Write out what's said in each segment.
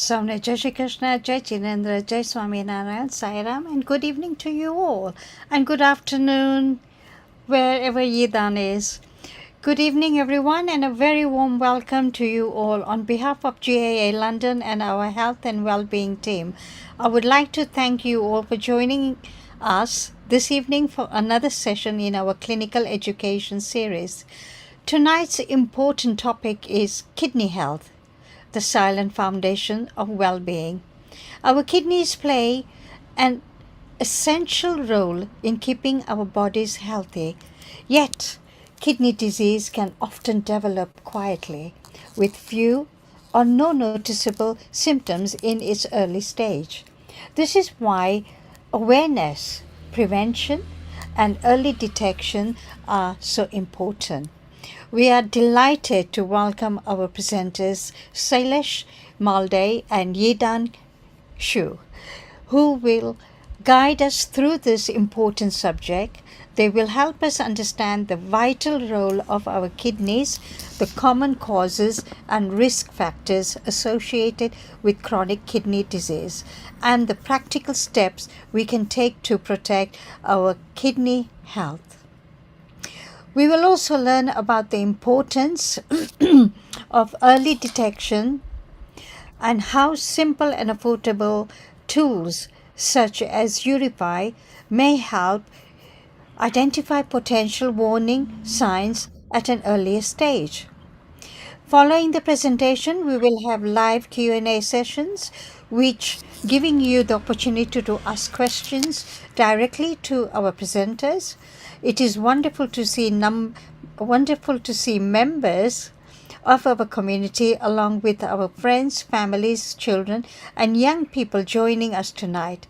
Samne Jai Shri Krishna, Jai Chinendra, Jai Swaminarayan, Sairam, and good evening to you all, and good afternoon wherever Yidan is. Good evening, everyone, and a very warm welcome to you all on behalf of GAA London and our health and well-being team. I would like to thank you all for joining us this evening for another session in our clinical education series. Tonight's important topic is kidney health, the silent foundation of well-being. Our kidneys play an essential role in keeping our bodies healthy. Yet, kidney disease can often develop quietly with few or no noticeable symptoms in its early stage. This is why awareness, prevention, and early detection are so important. We are delighted to welcome our presenters Sailesh Malde and Yedan Shu, who will guide us through this important subject. They will help us understand the vital role of our kidneys, the common causes and risk factors associated with chronic kidney disease, and the practical steps we can take to protect our kidney health. We will also learn about the importance of early detection and how simple and affordable tools such as Urify may help identify potential warning signs at an earlier stage. Following the presentation, we will have live Q&A sessions, which giving you the opportunity to ask questions directly to our presenters. It is wonderful to see members of our community along with our friends, families, children, and young people joining us tonight.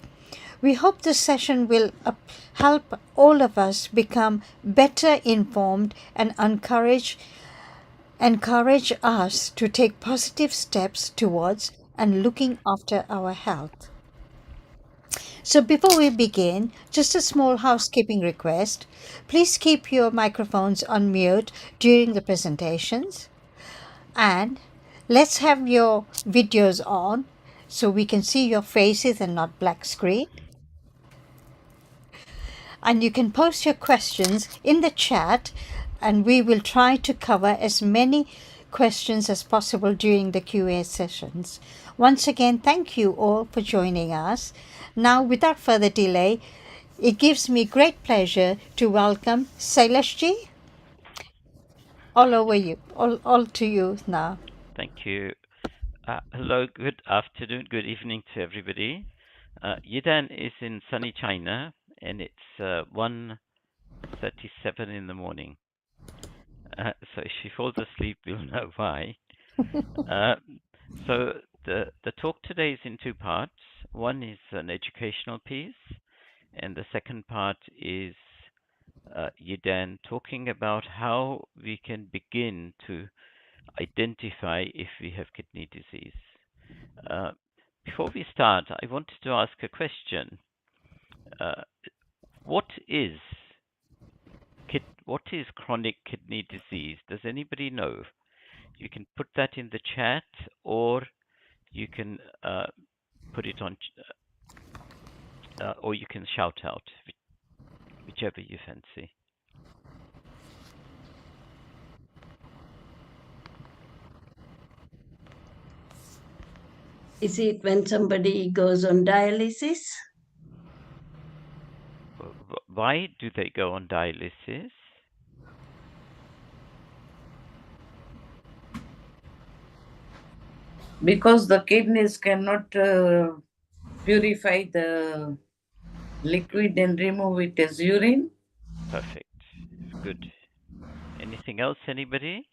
We hope this session will help all of us become better informed and encourage us to take positive steps towards and looking after our health. So before we begin, just a small housekeeping request. Please keep your microphones on mute during the presentations. And let's have your videos on so we can see your faces and not black screen. And you can post your questions in the chat, and we will try to cover as many questions as possible during the Q&A sessions. Once again, thank you all for joining us. Now, without further delay, it gives me great pleasure to welcome Sailashji. All to you now. Thank you. Hello, good afternoon, good evening to everybody. Yidan is in sunny China, and it's 1:37 in the morning. So if she falls asleep, we'll know why. So the talk today is in two parts. One is an educational piece, and the second part is Yidan talking about how we can begin to identify if we have kidney disease. Before we start, I wanted to ask a question. What is what is chronic kidney disease? Does anybody know? You can put that in the chat, or you can put it on, or you can shout out, whichever you fancy. Is it when somebody goes on dialysis? Why do they go on dialysis? Because the kidneys cannot purify the liquid and remove it as urine. Perfect. Good. Anything else, anybody?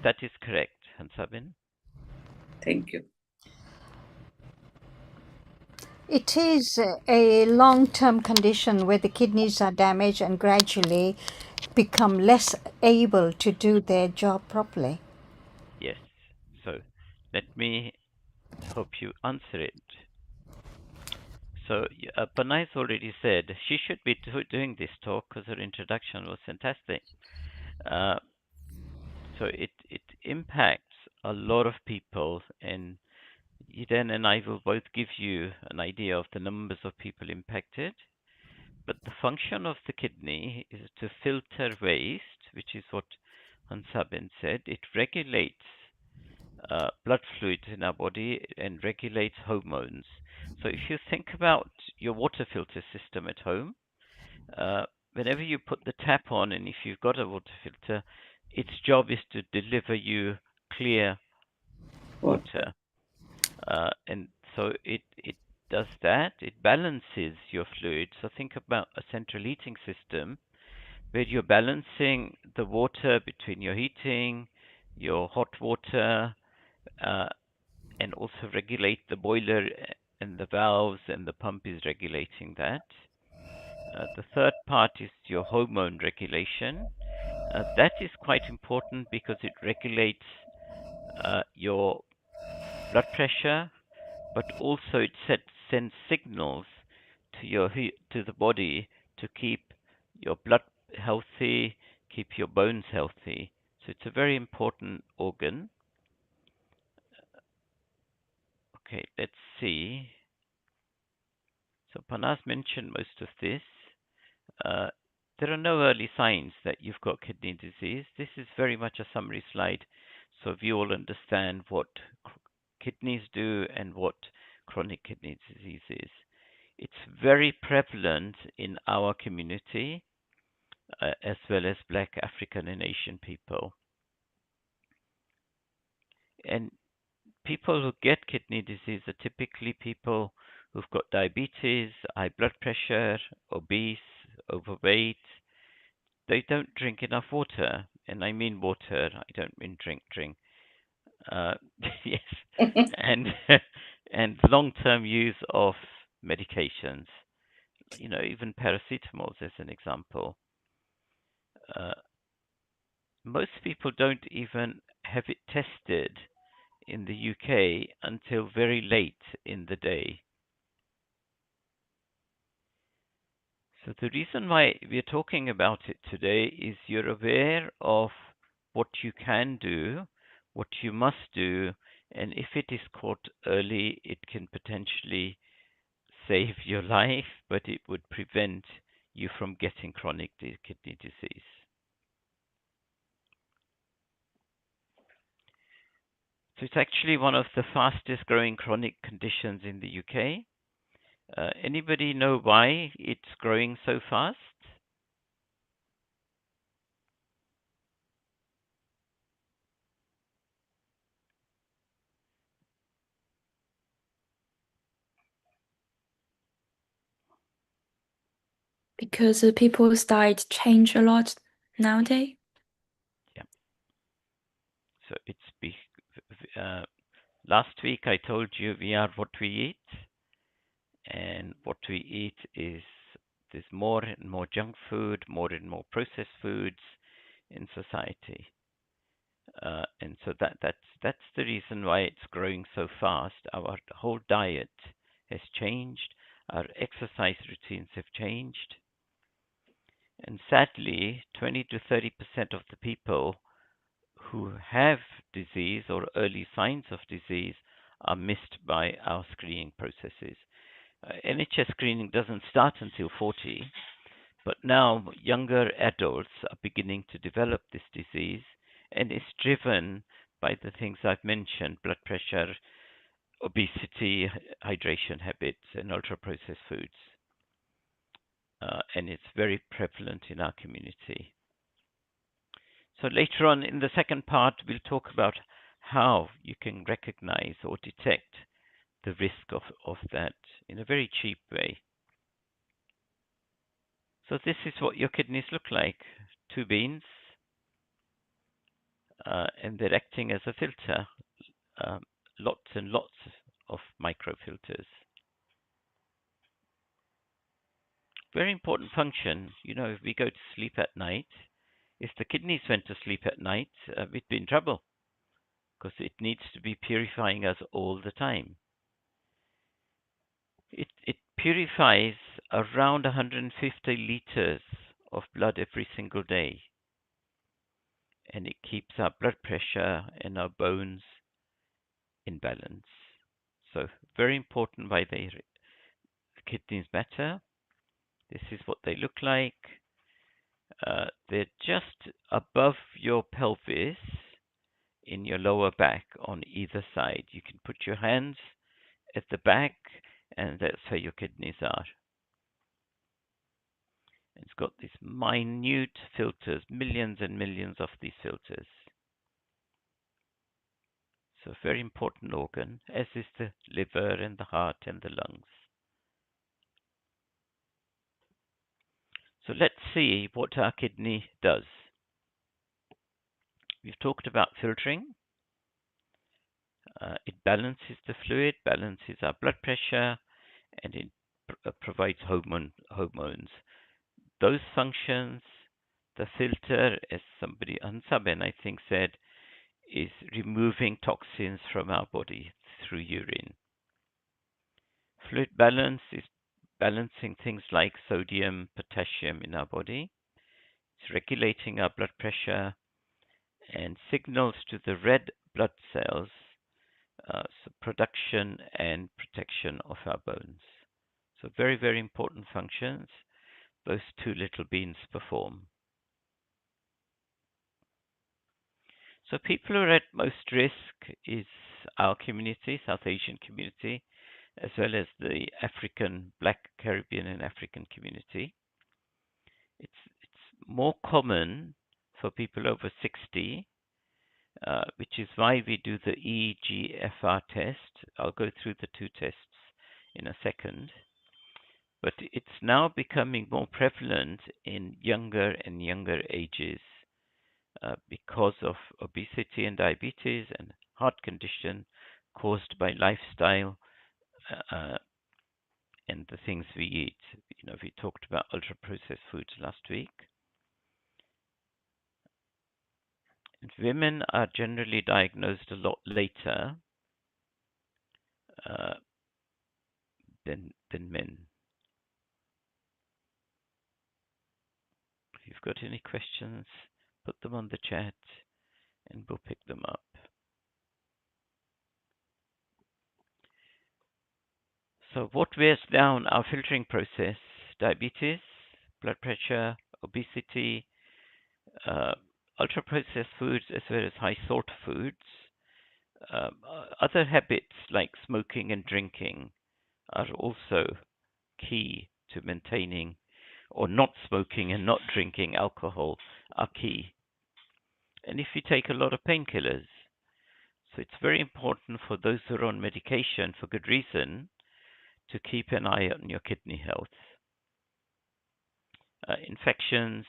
That is correct, Hansabin. Thank you. It is a long term condition where the kidneys are damaged and gradually become less able to do their job properly. Yes. So let me hope you answer it. So Panay's already said she should be doing this talk because her introduction was fantastic. Uh, so it impacts a lot of people, and Eden and I will both give you an idea of the numbers of people impacted. But the function of the kidney is to filter waste, which is what Hansabin said. It regulates blood fluids in our body and regulates hormones. So if you think about your water filter system at home, uh, whenever you put the tap on, and if you've got a water filter, its job is to deliver you clear water. And so it does that. It balances your fluid. So think about a central heating system where you're balancing the water between your heating, your hot water, uh, and also regulate the boiler and the valves, and the pump is regulating that. The third part is your hormone regulation. That is quite important because it regulates your blood pressure, but also it sends signals to to the body to keep your blood healthy, keep your bones healthy. So it's a very important organ. Okay, let's see. So Panas mentioned most of this. Uh, there are no early signs that you've got kidney disease. This is very much a summary slide, so you all understand what kidneys do and what chronic kidney disease is. It's very prevalent in our community, as well as Black, African, and Asian people. And people who get kidney disease are typically people who've got diabetes, high blood pressure, obese, overweight. They don't drink enough water, and I mean water. I don't mean drink. Uh, yes, and and long-term use of medications. Even paracetamol as an example. Uh, most people don't even have it tested in the UK until very late in the day. So the reason why we're talking about it today is you're aware of what you can do, what you must do, and if it is caught early, it can potentially save your life, but it would prevent you from getting chronic kidney disease. So it's actually one of the fastest growing chronic conditions in the UK. Anybody know why it's growing so fast? Because people's diet change a lot nowadays. Yeah. So it's last week I told you we are what we eat, and what we eat is there's more and more junk food, more and more processed foods in society. And so that's the reason why it's growing so fast. Our whole diet has changed. Our exercise routines have changed. And sadly, 20 to 30% of the people who have disease or early signs of disease are missed by our screening processes. NHS screening doesn't start until 40, but now younger adults are beginning to develop this disease, and it's driven by the things I've mentioned: blood pressure, obesity, hydration habits, and ultra-processed foods. And it's very prevalent in our community. So later on in the second part, we'll talk about how you can recognize or detect the risk of that in a very cheap way. So this is what your kidneys look like: two beans, and they're acting as a filter, lots and lots of microfilters. Very important function. You know, if we go to sleep at night, if the kidneys went to sleep at night, we'd be in trouble, because it needs to be purifying us all the time. It purifies around 150 liters of blood every single day, and it keeps our blood pressure and our bones in balance. So very important why the kidneys matter. This is what they look like. They're just above your pelvis in your lower back on either side. You can put your hands at the back, and that's where your kidneys are. It's got these minute filters, millions and millions of these filters. So a very important organ, as is the liver and the heart and the lungs. So let's see what our kidney does. We've talked about filtering. It balances the fluid, balances our blood pressure, and it provides hormones. Those functions, the filter, as somebody, Ansaben, I think, said, is removing toxins from our body through urine. Fluid balance is balancing things like sodium, potassium in our body. It's regulating our blood pressure and signals to the red blood cells, so production and protection of our bones. So very, very important functions those two little beans perform. So people who are at most risk is our community, South Asian community, as well as the African, Black, Caribbean, and African community. It's more common for people over 60, which is why we do the EGFR test. I'll go through the two tests in a second. But it's now becoming more prevalent in younger and younger ages because of obesity and diabetes and heart condition caused by lifestyle and the things we eat. You know, we talked about ultra-processed foods last week. And women are generally diagnosed a lot later than men. If you've got any questions, put them on the chat and we'll pick them up. So what wears down our filtering process? Diabetes, blood pressure, obesity, ultra-processed foods, as well as high salt foods. Other habits like smoking and drinking are also key to maintaining, or not smoking and not drinking alcohol are key. And if you take a lot of painkillers, so it's very important for those who are on medication for good reason to keep an eye on your kidney health. Infections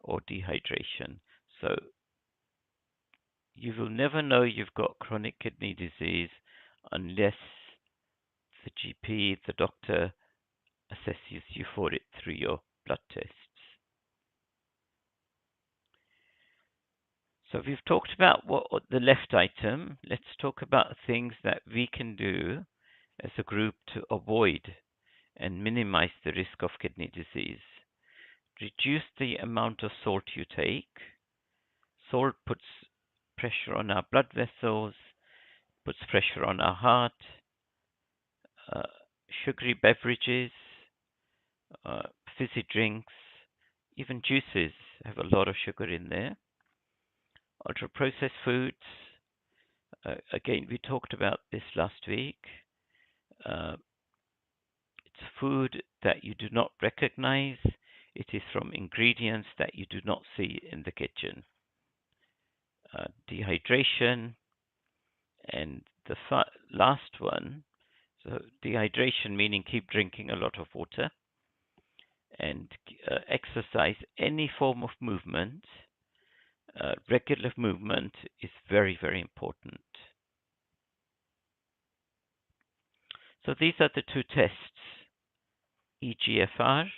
or dehydration. So you will never know you've got chronic kidney disease unless the GP, the doctor, assesses you for it through your blood tests. So we've talked about what the left item. Let's talk about things that we can do as a group to avoid and minimize the risk of kidney disease. reduce the amount of salt you take. Salt puts pressure on our blood vessels, puts pressure on our heart. Sugary beverages, fizzy drinks, even juices have a lot of sugar in there. Ultra processed foods, again, we talked about this last week. It's food that you do not recognize. It is from ingredients that you do not see in the kitchen. Dehydration, and the last one, so dehydration meaning keep drinking a lot of water, and exercise, any form of movement. Regular movement is very, very important. So these are the two tests, EGFR,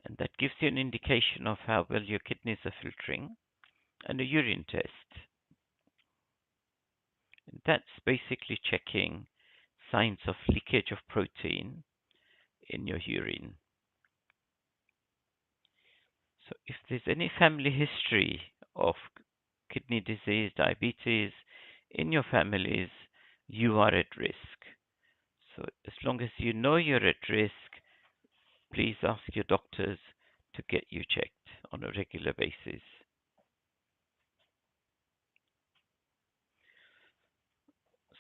and that gives you an indication of how well your kidneys are filtering, and a urine test. And that's basically checking signs of leakage of protein in your urine. So if there's any family history of kidney disease, diabetes in your families, you are at risk. So as long as you know you're at risk, please ask your doctors to get you checked on a regular basis.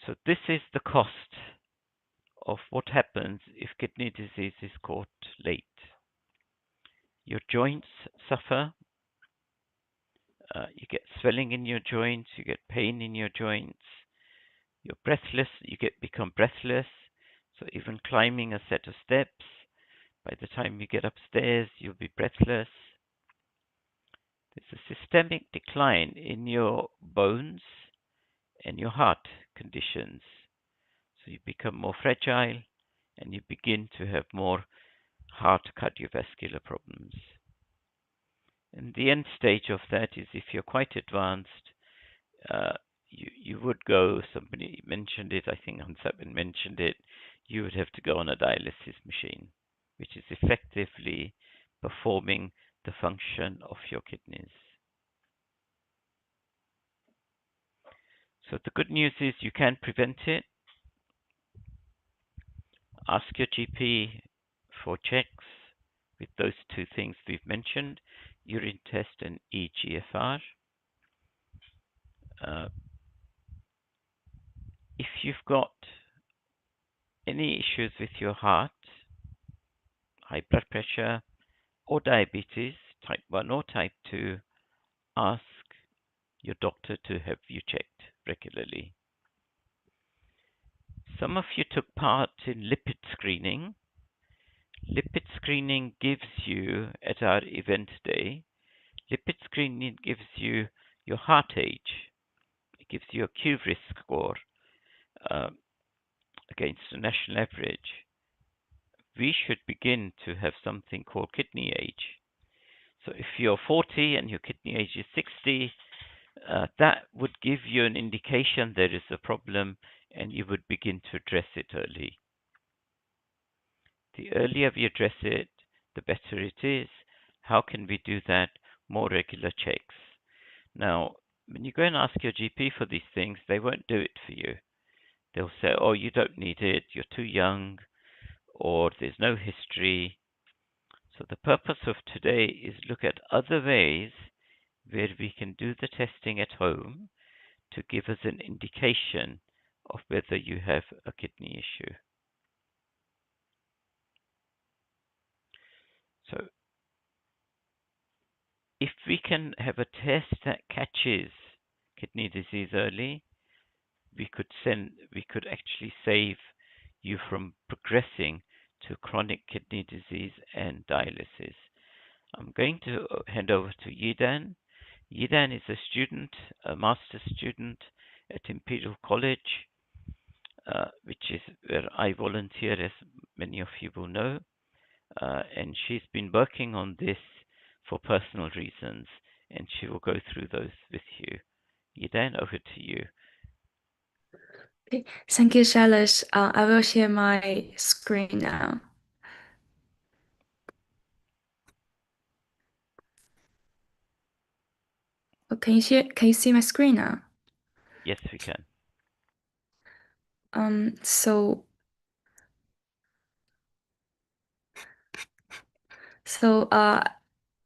So this is the cost of what happens if kidney disease is caught late. Your joints suffer. You get swelling in your joints. You get pain in your joints. You're breathless. You become breathless. So even climbing a set of steps, by the time you get upstairs, you'll be breathless. There's a systemic decline in your bones and your heart conditions. So you become more fragile and you begin to have more heart cardiovascular problems. And the end stage of that is if you're quite advanced, you would go, somebody mentioned it, I think Hansabin mentioned it, you would have to go on a dialysis machine, which is effectively performing the function of your kidneys. So the good news is you can prevent it. Ask your GP for checks with those two things we've mentioned, urine test and EGFR. If you've got any issues with your heart, high blood pressure or diabetes, type 1 or type 2, ask your doctor to have you checked regularly. Some of you took part in lipid screening. Lipid screening gives you, at our event day, lipid screening gives you your heart age. It gives you a Q risk score against the national average. We should begin to have something called kidney age. So if you're 40 and your kidney age is 60, that would give you an indication there is a problem and you would begin to address it early. The earlier we address it, the better it is. How can we do that? More regular checks. Now, when you go and ask your GP for these things, they won't do it for you. They'll say, oh, you don't need it, you're too young, or there's no history. So the purpose of today is look at other ways where we can do the testing at home to give us an indication of whether you have a kidney issue. So if we can have a test that catches kidney disease early, we could actually save you from progressing to chronic kidney disease and dialysis. I'm going to hand over to Yidan. Yidan is a student, a master's student at Imperial College, which is where I volunteer, as many of you will know. And she's been working on this for personal reasons, and she will go through those with you. Yidan, over to you. Okay. Thank you, Shailesh. I will share my screen now. Can you see my screen now? Yes, we can. So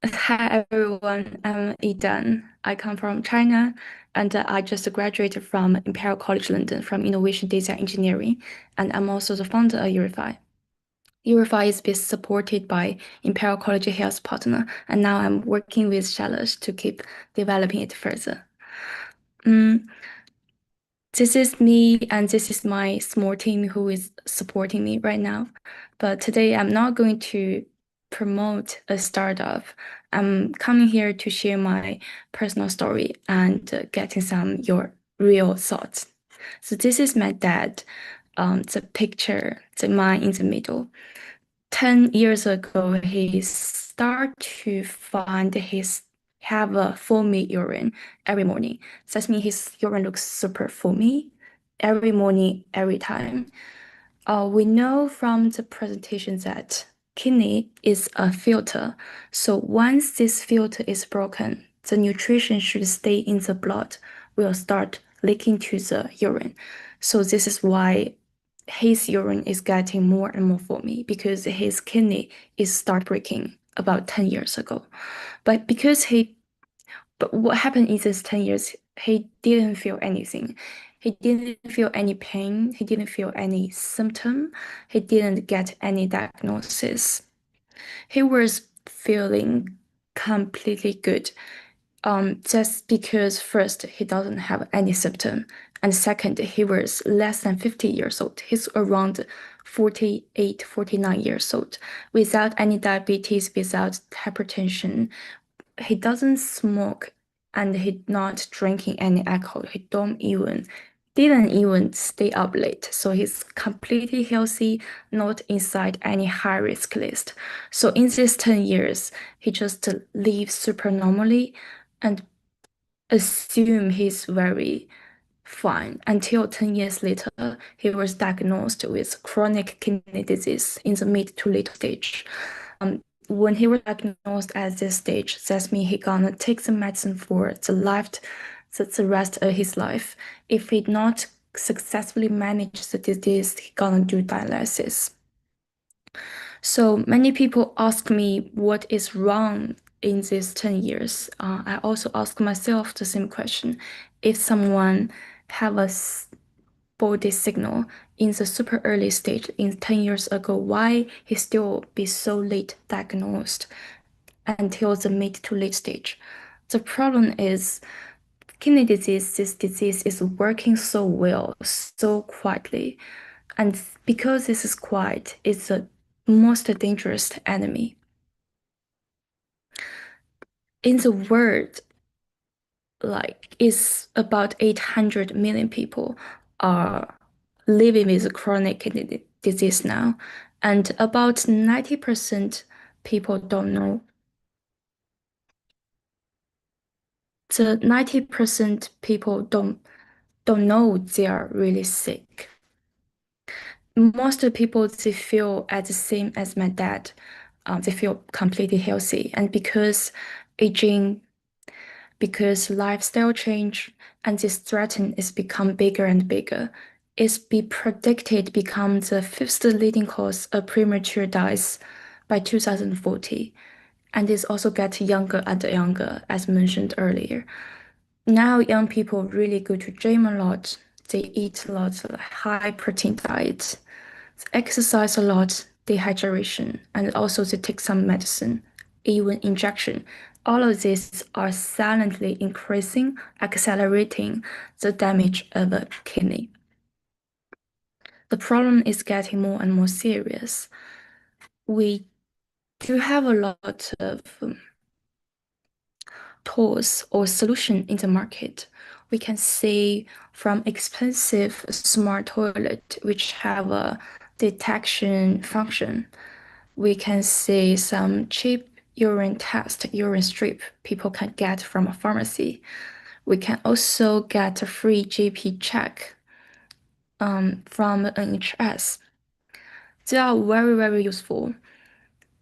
hi everyone, I'm Yidan. I come from China, and I just graduated from Imperial College London from Innovation Data Engineering, and I'm also the founder of Eurify. Eurify is being supported by Imperial College Health Partner, and now I'm working with Shailesh to keep developing it further. This is me, and this is my small team who is supporting me right now. But today I'm not going to promote a startup. I'm coming here to share my personal story and getting some your real thoughts. So this is my dad, the picture, the man in the middle. 10 years ago, he started to find his have a foamy urine every morning. That means his urine looks super foamy every morning, every time. We know from the presentation that kidney is a filter. So once this filter is broken, the nutrition should stay in the blood, will start leaking to the urine. So this is why his urine is getting more and more foamy because his kidney is start breaking about 10 years ago. But what happened in these 10 years, he didn't feel anything. He didn't feel any pain. He didn't feel any symptom. He didn't get any diagnosis. He was feeling completely good. Just because first, he doesn't have any symptom. And second, he was less than 50 years old. He's around 48, 49 years old, without any diabetes, without hypertension. He doesn't smoke and he not drinking any alcohol. He didn't even stay up late. So he's completely healthy, not inside any high risk list. So in these 10 years, he just lives super normally and assume he's very fine until 10 years later, he was diagnosed with chronic kidney disease in the mid to late stage. When he was diagnosed at this stage, that means he gonna take the medicine for the rest of his life. If he not successfully manage the disease, he gonna do dialysis. So many people ask me what is wrong in these 10 years. I also ask myself the same question. If someone have a body signal in the super early stage in 10 years ago, why he still be so late diagnosed until the mid to late stage? The problem is kidney disease, this disease is working so well, so quietly. And because this is quiet, it's the most dangerous enemy. In the world, like it's about 800 million people are living with chronic kidney disease now, and about 90% people don't know. The 90% people don't know they are really sick. Most people they feel as the same as my dad. They feel completely healthy, and because aging, because lifestyle change, and this threat is become bigger and bigger. It's be predicted become the fifth leading cause of premature deaths by 2040, and it's also get younger and younger, as mentioned earlier. Now young people really go to gym a lot. They eat a lot of high protein diet, exercise a lot, dehydration, and also they take some medicine, even injection. All of these are silently increasing, accelerating the damage of the kidney. The problem is getting more and more serious. We do have a lot of tools or solution in the market. We can see from expensive smart toilet, which have a detection function. We can see some cheap urine test, urine strip people can get from a pharmacy. We can also get a free GP check from NHS. They are very, very useful.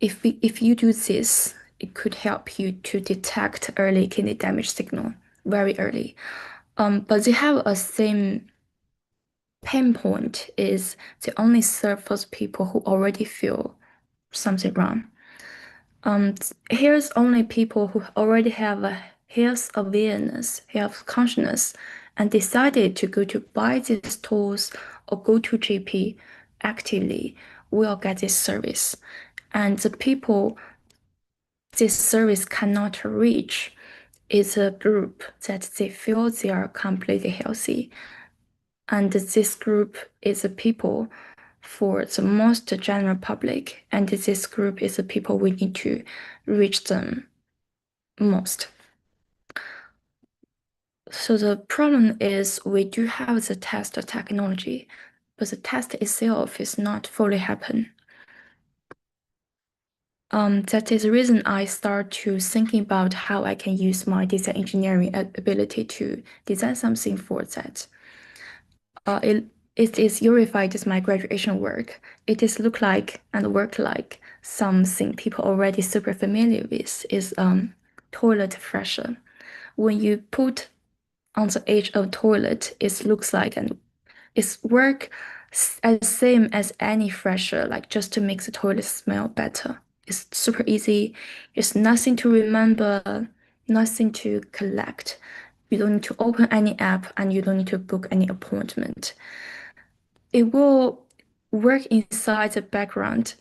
If you do this, it could help you to detect early kidney damage signal very early. But they have a same pain point is they only serve those people who already feel something wrong. Here's only people who already have a health awareness, health consciousness, and decided to go to buy these tools or go to GP actively will get this service. And the people this service cannot reach is a group that they feel they are completely healthy. And this group is the people for the most general public, and this group is the people we need to reach them most. So the problem is we do have the test technology, but the test itself is not fully happen. That is the reason I start to thinking about how I can use my design engineering ability to design something for that. It is Urified as my graduation work. It is look like and work like something people already super familiar with is toilet fresher. When you put on the edge of toilet, it looks like and it's work as same as any fresher, like just to make the toilet smell better. It's super easy. It's nothing to remember, nothing to collect. You don't need to open any app and you don't need to book any appointment. It will work inside the background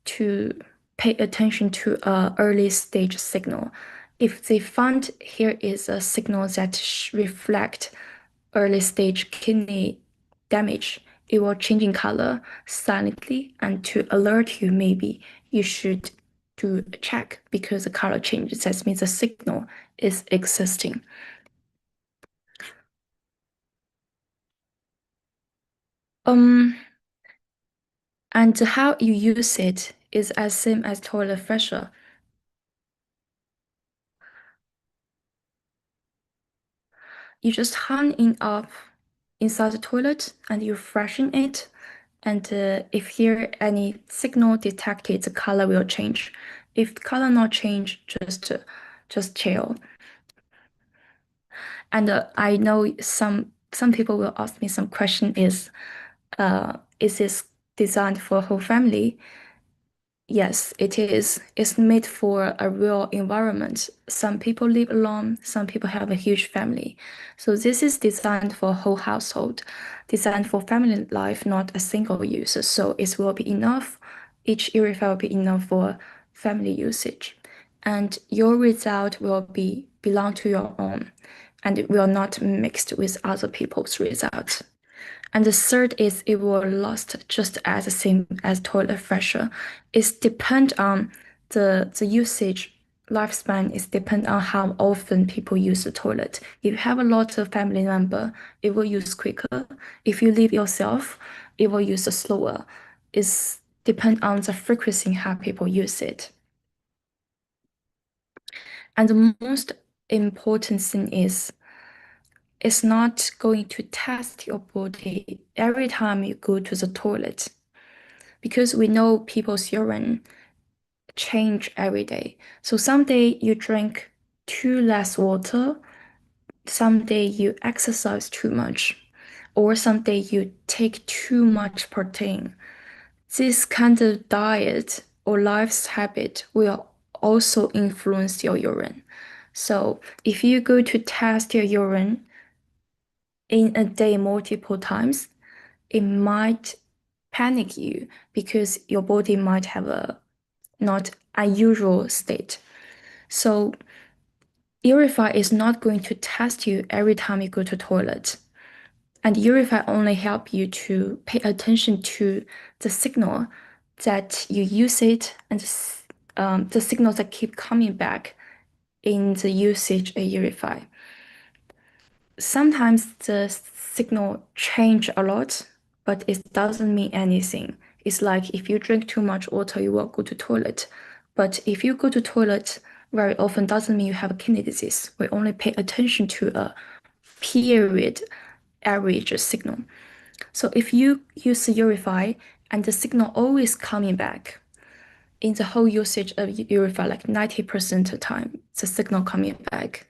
to pay attention to a early stage signal. If they find here is a signal that reflect early stage kidney damage, it will change in color silently and to alert you maybe you should do a check because the color changes. That means the signal is existing. And how you use it is as same as toilet fresher. You just hang it up inside the toilet and you freshen it. And if here any signal detected, the color will change. If the color not change, just chill. And I know some people will ask me some question is this designed for whole family? Yes, it is. It's made for a real environment. Some people live alone, some people have a huge family. So this is designed for whole household, designed for family life, not a single use. So it will be enough. Each purifier will be enough for family usage. And your result will belong to your own, and it will not mixed with other people's results. And the third is it will last just as the same as toilet fresher. It's depend on the usage lifespan is depend on how often people use the toilet. If you have a lot of family member, it will use quicker. If you live yourself, it will use slower. It's depend on the frequency how people use it. And the most important thing is it's not going to test your body every time you go to the toilet because we know people's urine change every day. So someday you drink too less water, someday you exercise too much, or someday you take too much protein. This kind of diet or life habit will also influence your urine. So if you go to test your urine in a day multiple times, it might panic you because your body might have a not unusual state. So Urify is not going to test you every time you go to toilet. And Urify only help you to pay attention to the signal that you use it and the signals that keep coming back in the usage of Urify. Sometimes the signal change a lot, but it doesn't mean anything. It's like if you drink too much water, you will go to toilet. But if you go to toilet very often, doesn't mean you have a kidney disease. We only pay attention to a period average signal. So if you use Urify and the signal always coming back, in the whole usage of Urify, like 90% of the time, the signal coming back,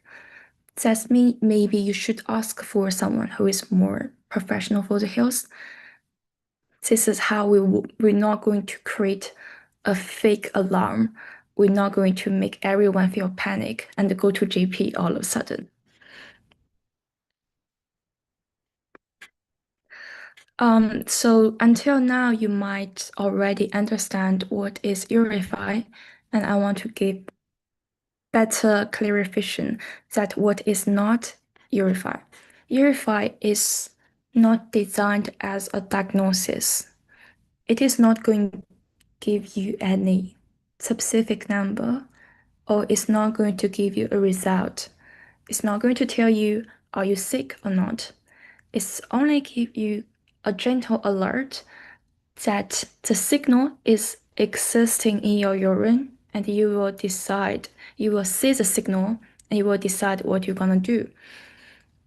That means maybe you should ask for someone who is more professional for the health. This is how we're not going to create a fake alarm. We're not going to make everyone feel panic and go to GP all of a sudden. So until now, you might already understand what is Urify, and I want to give better clarification that what is not Urify. Urify is not designed as a diagnosis. It is not going to give you any specific number, or it's not going to give you a result. It's not going to tell you, are you sick or not? It's only give you a gentle alert that the signal is existing in your urine, and you will see the signal, and you will decide what you're gonna do.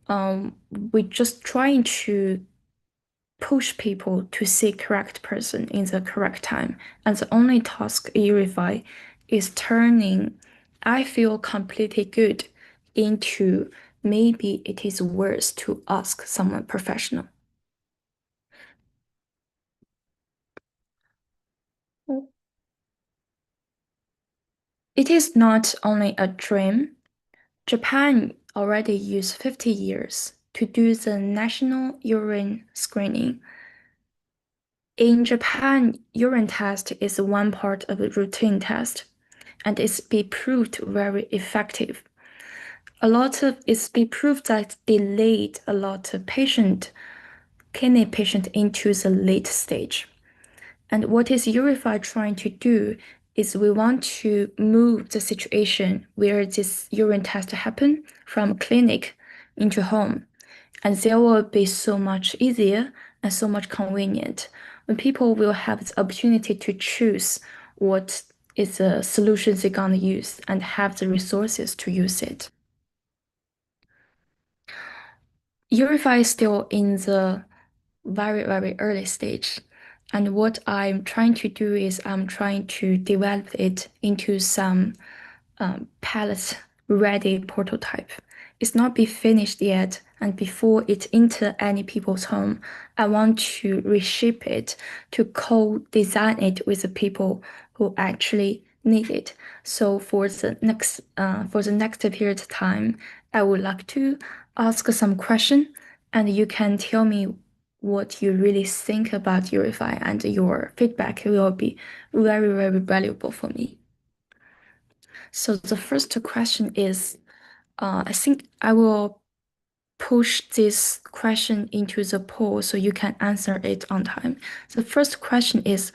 We're just trying to push people to see correct person in the correct time, and the only task Urify is turning I feel completely good into maybe it is worth to ask someone professional. It is not only a dream. Japan already used 50 years to do the national urine screening. In Japan, urine test is one part of a routine test, and it's been proved very effective. It's been proved that delayed a lot of kidney patient into the late stage. And what is Urify trying to do is we want to move the situation where this urine test happen from clinic into home. And there will be so much easier and so much convenient when people will have the opportunity to choose what is the solutions they're gonna use and have the resources to use it. Urify is still in the very, very early stage. And what I'm trying to do is I'm trying to develop it into some palette ready prototype. It's not be finished yet, and before it enter any people's home, I want to reshape it to co-design it with the people who actually need it. So for the next period of time, I would like to ask some question, and you can tell me what you really think about Urify, and your feedback will be very, very valuable for me. So the first question is, I think I will push this question into the poll so you can answer it on time. The first question is,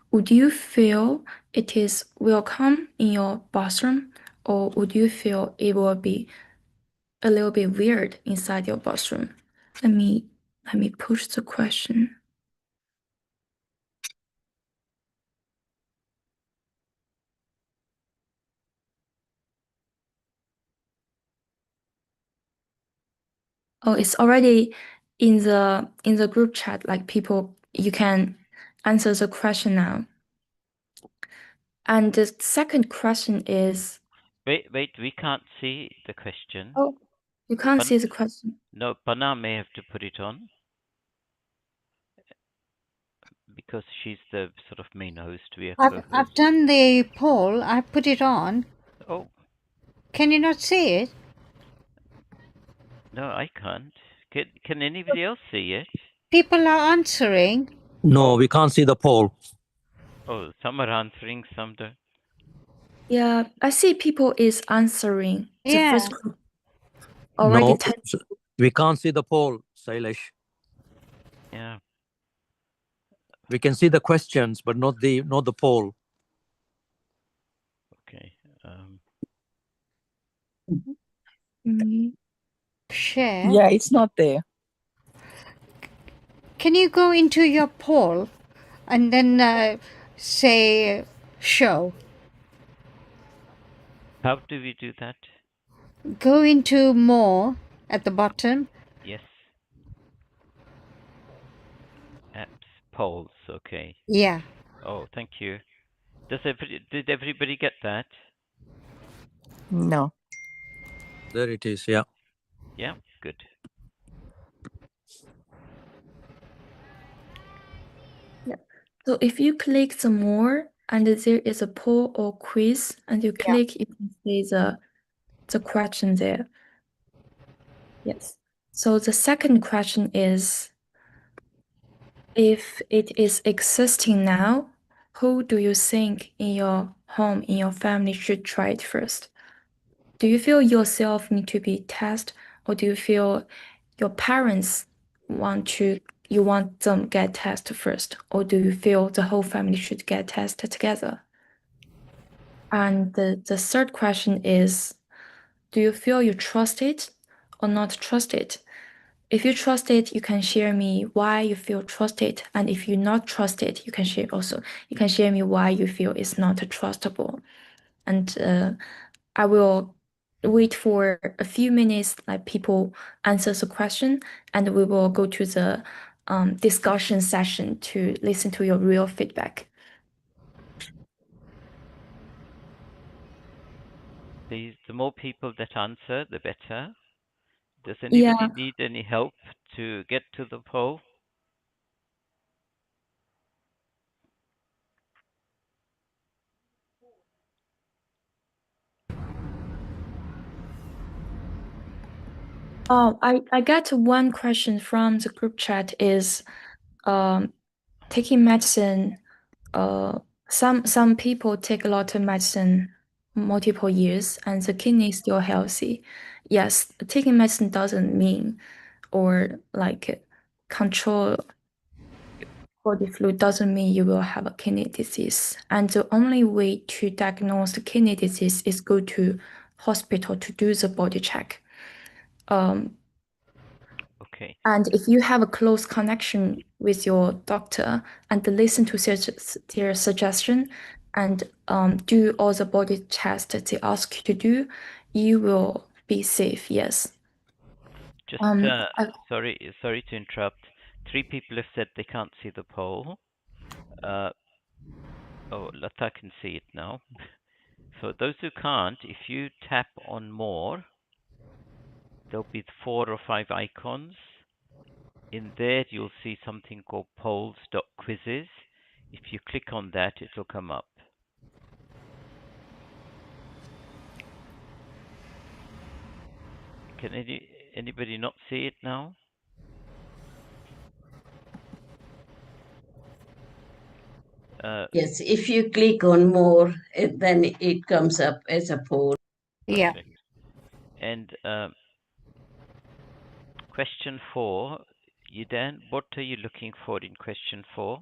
would you feel it is welcome in your bathroom, or would you feel it will be a little bit weird inside your bathroom? Let me push the question. Oh, it's already in the group chat, like people, you can answer the question now. And the second question is, Wait, we can't see the question. oh, you can't see the question. No, Pana may have to put it on because she's the sort of main host. We have co-hosts. I've done the poll. I put it on. Oh, Can you not see it? no, I can't. Can anybody else see it? People are answering. No, we can't see the poll. Oh, some are answering, some don't. Yeah, I see people is answering. The Yeah. first one already No, we can't see the poll, Sailesh. Yeah. We can see the questions, but not the poll. Okay. Share. Yeah, it's not there. Can you go into your poll and then say show? How do we do that? Go into more at the bottom. Yes. Apps, polls, okay. Yeah. Oh, thank you. Did everybody get that? No. There it is, yeah. Yeah, good. So if you click the more and there is a poll or quiz and you click, you can see the question there. Yes. So the second question is, if it is existing now, who do you think in your home, in your family should try it first? Do you feel yourself need to be tested, or do you feel your parents you want them get tested first, or do you feel the whole family should get tested together? And the third question is, do you feel you trust it or not trust it? If you trust it, you can share me why you feel trusted. And if you not trust it, you can share me why you feel it's not trustable. And I will wait for a few minutes, like people answer the question, and we will go to the discussion session to listen to your real feedback. The more people that answer, the better. Does anybody need any help to get to the poll? Oh, I got one question from the group chat is taking medicine. Some people take a lot of medicine multiple years and the kidney is still healthy. Yes, taking medicine doesn't mean or like control body fluid doesn't mean you will have a kidney disease. And the only way to diagnose the kidney disease is go to hospital to do the body check. Okay. And if you have a close connection with your doctor and listen to their suggestion and do all the body tests that they ask you to do, you will be safe. Yes. Just sorry to interrupt. 3 people have said they can't see the poll. Oh, Lata can see it now. So those who can't, if you tap on more, there'll be 4 or 5 icons. In there, you'll see something called polls.quizzes. If you click on that, it'll come up. Can anybody not see it now? Yes, if you click on more, then it comes up as a poll. Yeah. Perfect. And question 4, Yidan, what are you looking for in question 4?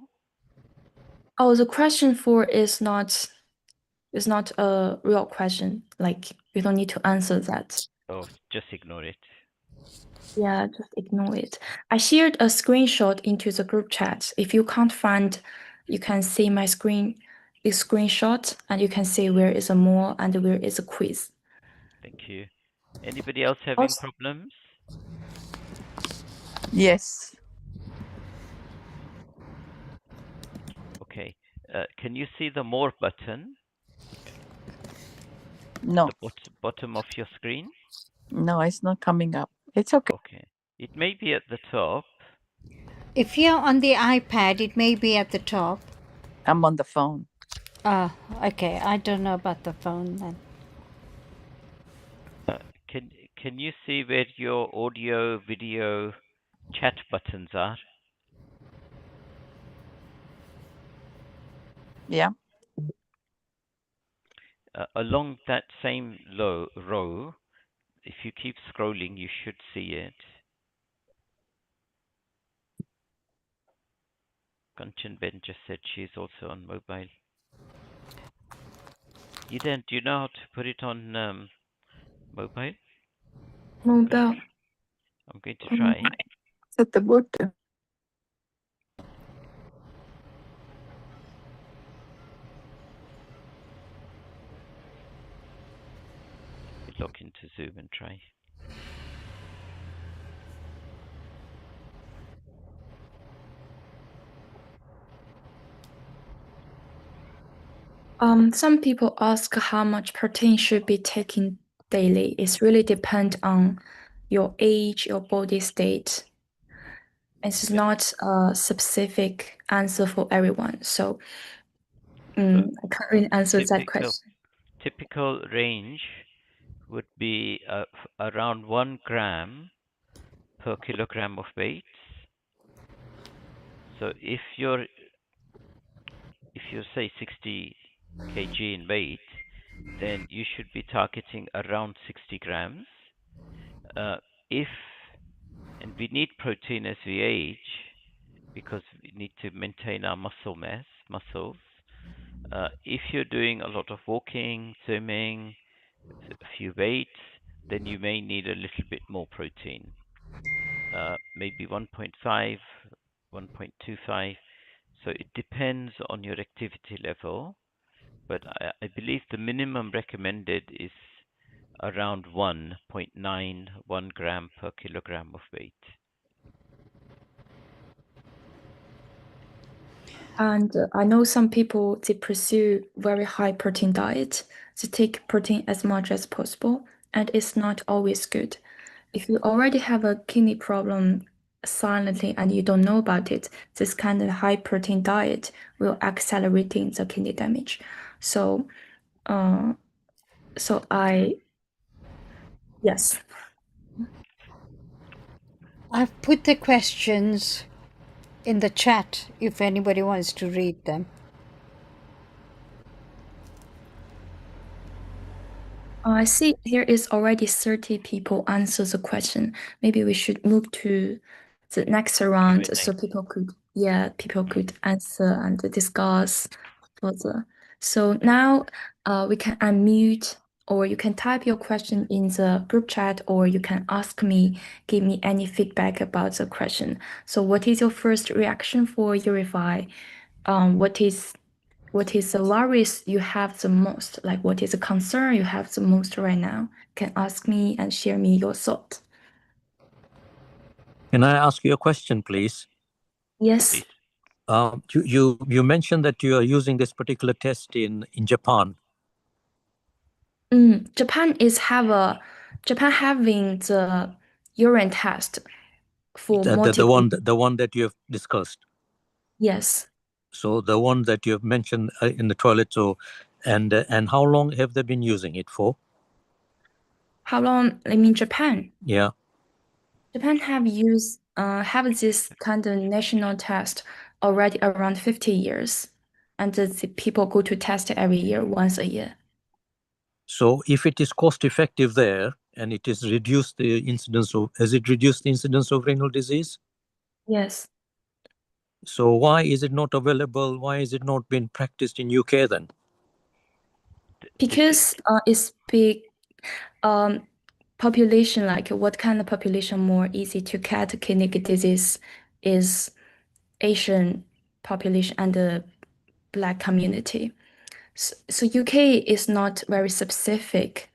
Oh, the question 4 is not a real question. Like you don't need to answer that. Oh, just ignore it. Yeah, just ignore it. I shared a screenshot into the group chat. If you can't find, you can see my screenshot, and you can see where is a more and where is a quiz. Thank you. Anybody else having problems? Yes. Okay. Can you see the more button? No. The bottom of your screen? No, it's not coming up. It's okay. Okay. It may be at the top. If you're on the iPad, it may be at the top. I'm on the phone. Okay. I don't know about the phone then. Can you see where your audio, video, chat buttons are? Yeah. Along that same row, if you keep scrolling, you should see it. Kanchan Ben just said she's also on mobile. Do you know how to put it on mobile? Mobile. I'm going to try. It's at the bottom. Log into Zoom and try. Some people ask how much protein should be taken daily. It's really depend on your age, your body state. It's not a specific answer for everyone. So I can't really answer that question. Typical range would be around 1 gram per kilogram of weight. So if you're say 60 kg in weight, then you should be targeting around 60 grams. And we need protein as we age because we need to maintain our muscles. If you're doing a lot of walking, swimming, a few weights, then you may need a little bit more protein, maybe 1.5, 1.25. So it depends on your activity level, but I believe the minimum recommended is around 1.91 gram per kilogram of weight. And I know some people, they pursue very high protein diet. They take protein as much as possible, and it's not always good. If you already have a kidney problem silently and you don't know about it, this kind of high protein diet will accelerating the kidney damage. So, yes. I've put the questions in the chat if anybody wants to read them. I see here is already 30 people answer the question. Maybe we should move to the next round Q&A. so people could answer and discuss further. So now we can unmute, or you can type your question in the group chat, or you can ask me, give me any feedback about the question. So what is your first reaction for Urify? What is the worries you have the most? Like, what is the concern you have the most right now? Can ask me and share me your thought. Can I ask you a question, please? Yes. You mentioned that you are using this particular test in Japan. Japan having the urine test for multiple. The one that you have discussed. Yes. So the one that you have mentioned in the toilet. So, and how long have they been using it for? How long? I mean, Japan. Yeah. Japan have this kind of national test already around 50 years, and the people go to test every year, once a year. So if it is cost effective there and it is reduced the incidence of, has it reduced the incidence of renal disease? Yes. So why is it not available? Why is it not being practiced in UK then? Because it's big population, like what kind of population more easy to get kidney disease is Asian population and the Black community. So UK is not very specific,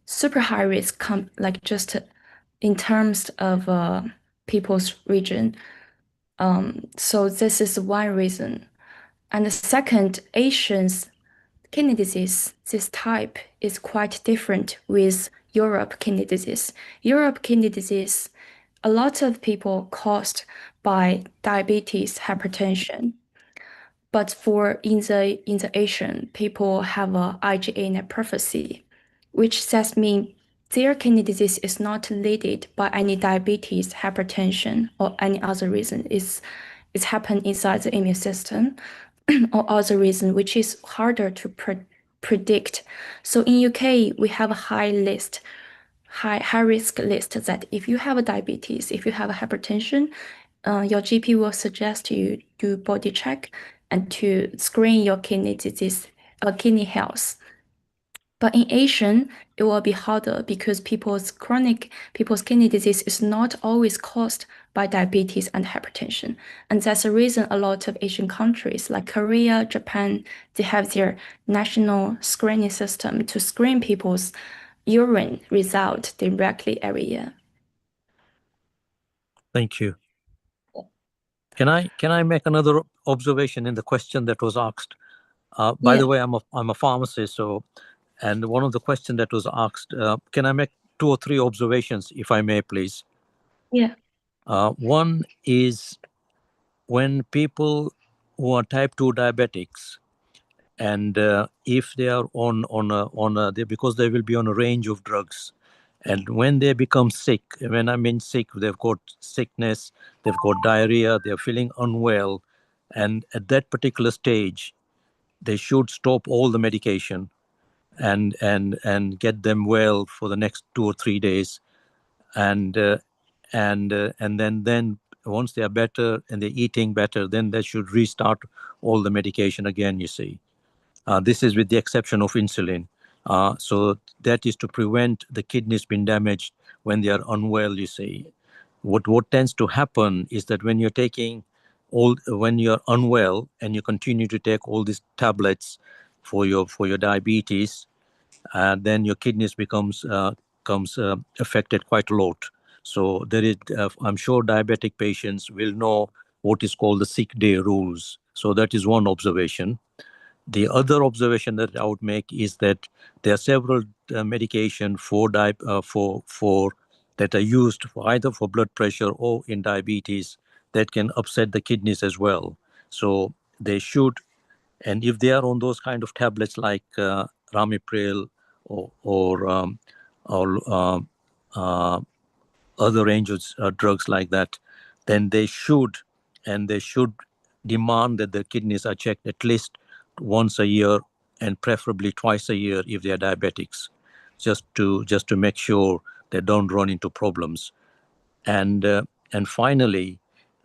super high risk, like just in terms of people's region. So this is one reason. And the second, Asians kidney disease, this type is quite different with Europe kidney disease. Europe kidney disease, a lot of people caused by diabetes, hypertension. But for in the Asian, people have a IgA nephropathy, which says mean their kidney disease is not related by any diabetes, hypertension, or any other reason. It's happened inside the immune system or other reason, which is harder to predict. So in UK, we have a high risk list that if you have a diabetes, if you have a hypertension, your GP will suggest you do body check and to screen your kidney disease, kidney health. But in Asian, it will be harder because people's kidney disease is not always caused by diabetes and hypertension. And that's the reason a lot of Asian countries like Korea, Japan, they have their national screening system to screen people's urine result directly every year. Thank you. Can I make another observation in the question that was asked? By the way, I'm a pharmacist, so, and one of the questions that was asked, can I make two or three observations, if I may, please. Yeah. One is when people who are type 2 diabetics, and if they are because they will be on a range of drugs, and when they become sick, when I mean sick, they've got sickness, they've got diarrhea, they're feeling unwell, and at that particular stage, they should stop all the medication and get them well for the next 2 or 3 days, and then once they are better and they're eating better, then they should restart all the medication again. You see, this is with the exception of insulin. So that is to prevent the kidneys being damaged when they are unwell. You see, what tends to happen is that when when you're unwell and you continue to take all these tablets for your diabetes, then your kidneys becomes affected quite a lot. So there is, I'm sure diabetic patients will know what is called the sick day rules. So that is one observation. The other observation that I would make is that there are several medication for that are used for either for blood pressure or in diabetes that can upset the kidneys as well. So they should, and if they are on those kind of tablets like Ramipril or other range of drugs like that, then they should demand that their kidneys are checked at least once a year and preferably twice a year if they are diabetics, just to make sure they don't run into problems. And finally,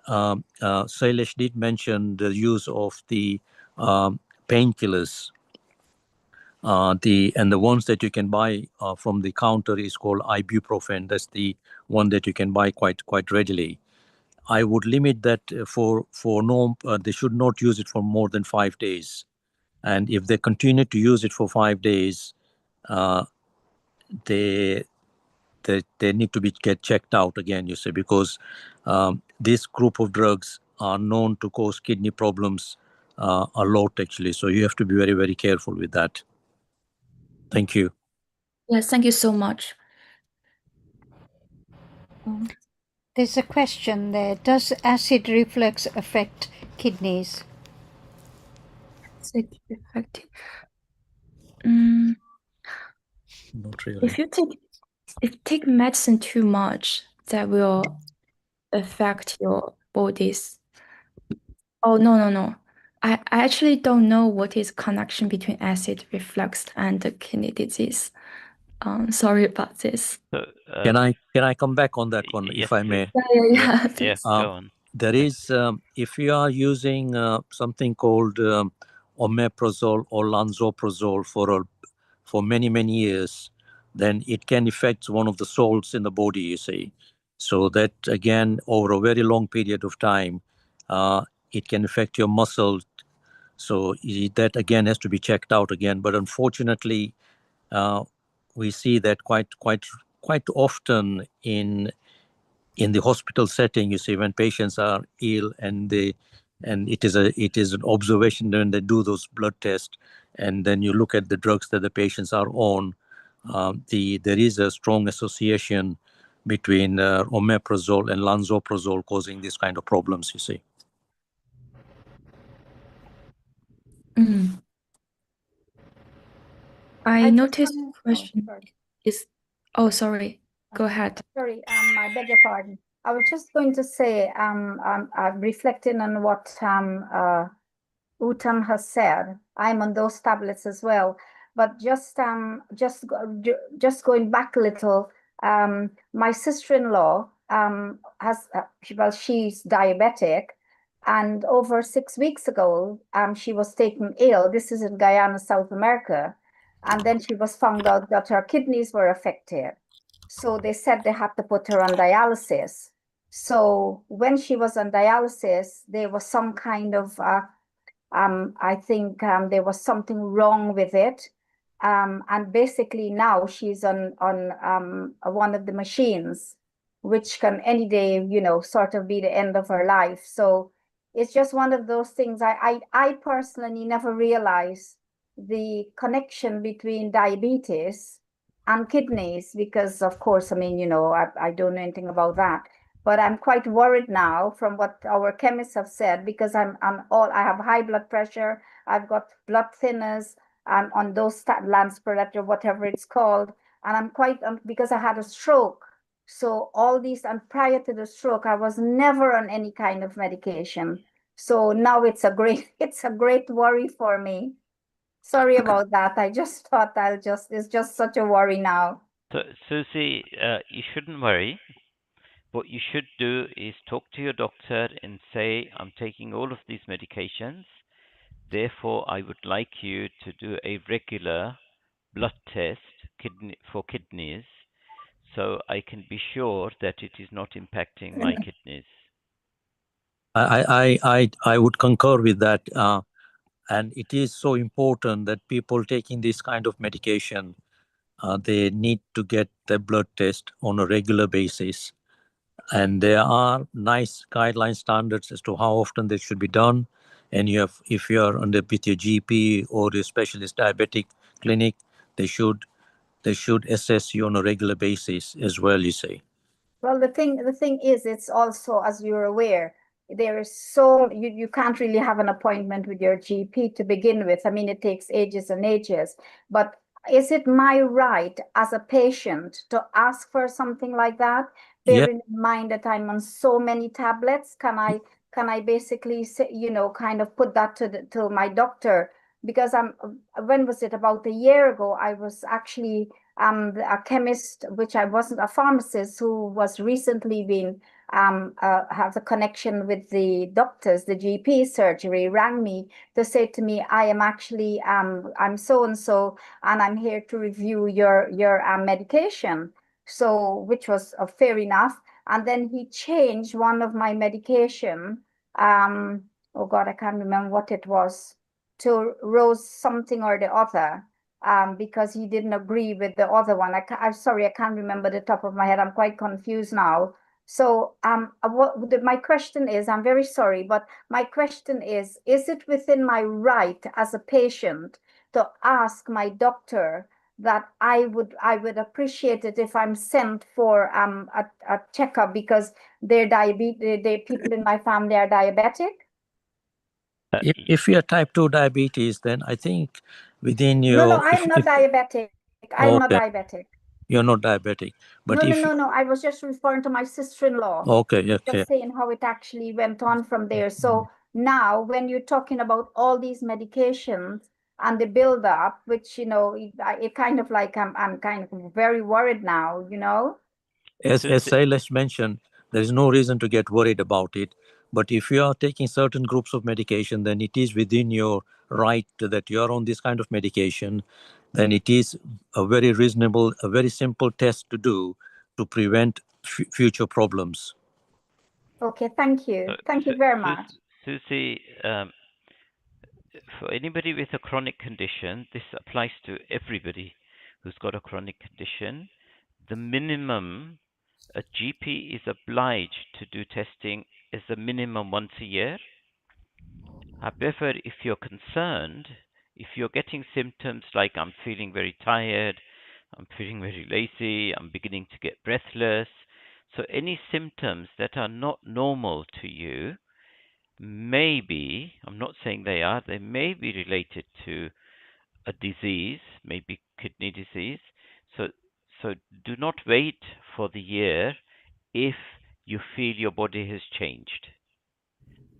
Sailesh did mention the use of the painkillers. The ones that you can buy from the counter is called ibuprofen. That's the one that you can buy quite readily. I would limit that for no. They should not use it for more than 5 days. And if they continue to use it for 5 days, uh, they they need to get checked out again. You see, because this group of drugs are known to cause kidney problems a lot actually. So you have to be very careful with that. Thank you. Yes, thank you so much. There's a question there. Does acid reflux affect kidneys? Effective. Mm, Not really. if you take medicine too much, that will affect your body's. Oh, no. I actually don't know what is connection between acid reflux and the kidney disease. Sorry about this. So, Can I come back on that one, yes, if I may? please. Yeah. Yes, go on. There is, if you are using something called omeprazole or lansoprazole for many years, then it can affect one of the salts in the body, you see. So that, again, over a very long period of time, it can affect your muscles. So that, again, has to be checked out again. But unfortunately, we see that quite often in the hospital setting. You see, when patients are ill and it is an observation when they do those blood tests, and then you look at the drugs that the patients are on, there is a strong association between omeprazole and lansoprazole causing these kind of problems, you see. I just noticed wanna- question sorry. is, oh, sorry, go ahead. Sorry, I beg your pardon. I was just going to say, I'm reflecting on what Uttam has said. I'm on those tablets as well. But just going back a little, my sister-in-law she's diabetic, and over 6 weeks ago, she was taken ill. This is in Guyana, South America, and then she was found out that her kidneys were affected. So they said they had to put her on dialysis. So when she was on dialysis, there was some kind of I think there was something wrong with it. And basically now she's on one of the machines, which can any day, sort of be the end of her life. So it's just one of those things. I personally never realized the connection between diabetes and kidneys, because of course, I mean, you know, I don't know anything about that. But I'm quite worried now from what our chemists have said, because I have high blood pressure, I've got blood thinners, I'm on those Lansburyl or whatever it's called, and I'm quite because I had a stroke. So all these, and prior to the stroke, I was never on any kind of medication. So now it's a great it's a great worry for me. Sorry about that. I just thought it's just such a worry now. So, Susie, you shouldn't worry. What you should do is talk to your doctor and say, I'm taking all of these medications. Therefore, I would like you to do a regular blood test for kidneys so I can be sure that it is not impacting my kidneys. I would concur with that. And it is so important that people taking this kind of medication, they need to get their blood test on a regular basis. And there are nice guideline standards as to how often they should be done. And if you are with your GP or your specialist diabetic clinic, they should assess you on a regular basis as well, you say. Well, the thing is, it's also, as you're aware, there is so you can't really have an appointment with your GP to begin with. I mean, it takes ages and ages. But is it my right as a patient to ask for something like that, Yeah. bearing in mind that I'm on so many tablets? Can I basically say, you know, kind of put that to my doctor? Because when was it? About a year ago, I was actually a chemist, which I wasn't a pharmacist, who was recently been have a connection with the doctors, the GP surgery, rang me to say to me, I am actually I'm so and so, and I'm here to review your medication. So, which was fair enough. And then he changed one of my medication. Oh God, I can't remember what it was, to rose something or the other, because he didn't agree with the other one. I'm sorry, I can't remember the top of my head. I'm quite confused now. So, my question is, I'm very sorry, but my question is it within my right as a patient to ask my doctor that I would appreciate it if I'm sent for a checkup because they're diabetes, they people in my family are diabetic? If you are type 2 diabetes, then I think within No, your, I'm not diabetic. I'm not okay, diabetic. you're not diabetic, but if, No. I was just referring to my sister-in-law, okay, just saying how it actually went on from there. So now, when you're talking about all these medications and the build-up, which, you know, it kind of like I'm kind of very worried now, you know? as Susie, Silas mentioned, there is no reason to get worried about it. But if you are taking certain groups of medication, then it is within your right that you are on this kind of medication. Then it is a very reasonable, a very simple test to do to prevent future problems. Okay, thank you. Thank you Su- very Su- much. Susie, for anybody with a chronic condition, this applies to everybody who's got a chronic condition. The minimum a GP is obliged to do testing is a minimum once a year. However, if you're concerned, if you're getting symptoms like I'm feeling very tired, I'm feeling very lazy, I'm beginning to get breathless, so any symptoms that are not normal to you may be, I'm not saying they may be related to a disease, maybe kidney disease. So, so do not wait for the year if you feel your body has changed.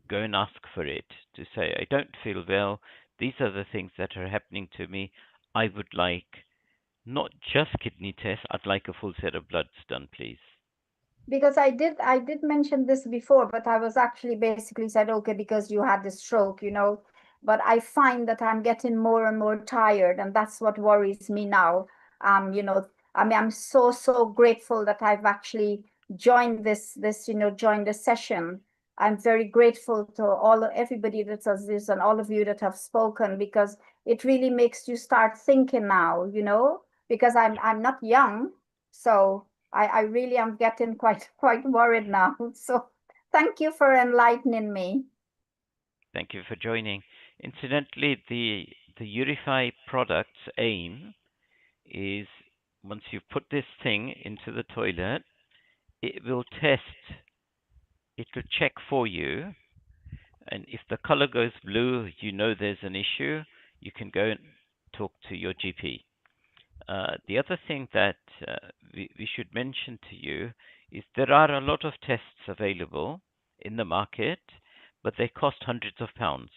Go and ask for it to say, I don't feel well. These are the things that are happening to me. I would like not just kidney tests, I'd like a full set of bloods done, please. Because I did mention this before, but I was actually basically said, okay, because you had this stroke, you know. But I find that I'm getting more and more tired, and that's what worries me now. You know, I mean, I'm so grateful that I've actually joined joined the session. I'm very grateful to everybody that does this and all of you that have spoken, because it really makes you start thinking now, you know, because I'm not young, so I really am getting quite worried now. So thank you for enlightening me. Thank you for joining. Incidentally, the Urify product's aim is once you've put this thing into the toilet, it will test, it will check for you. And if the color goes blue, you know there's an issue. You can go and talk to your GP. The other thing that we should mention to you is there are a lot of tests available in the market, but they cost hundreds of pounds.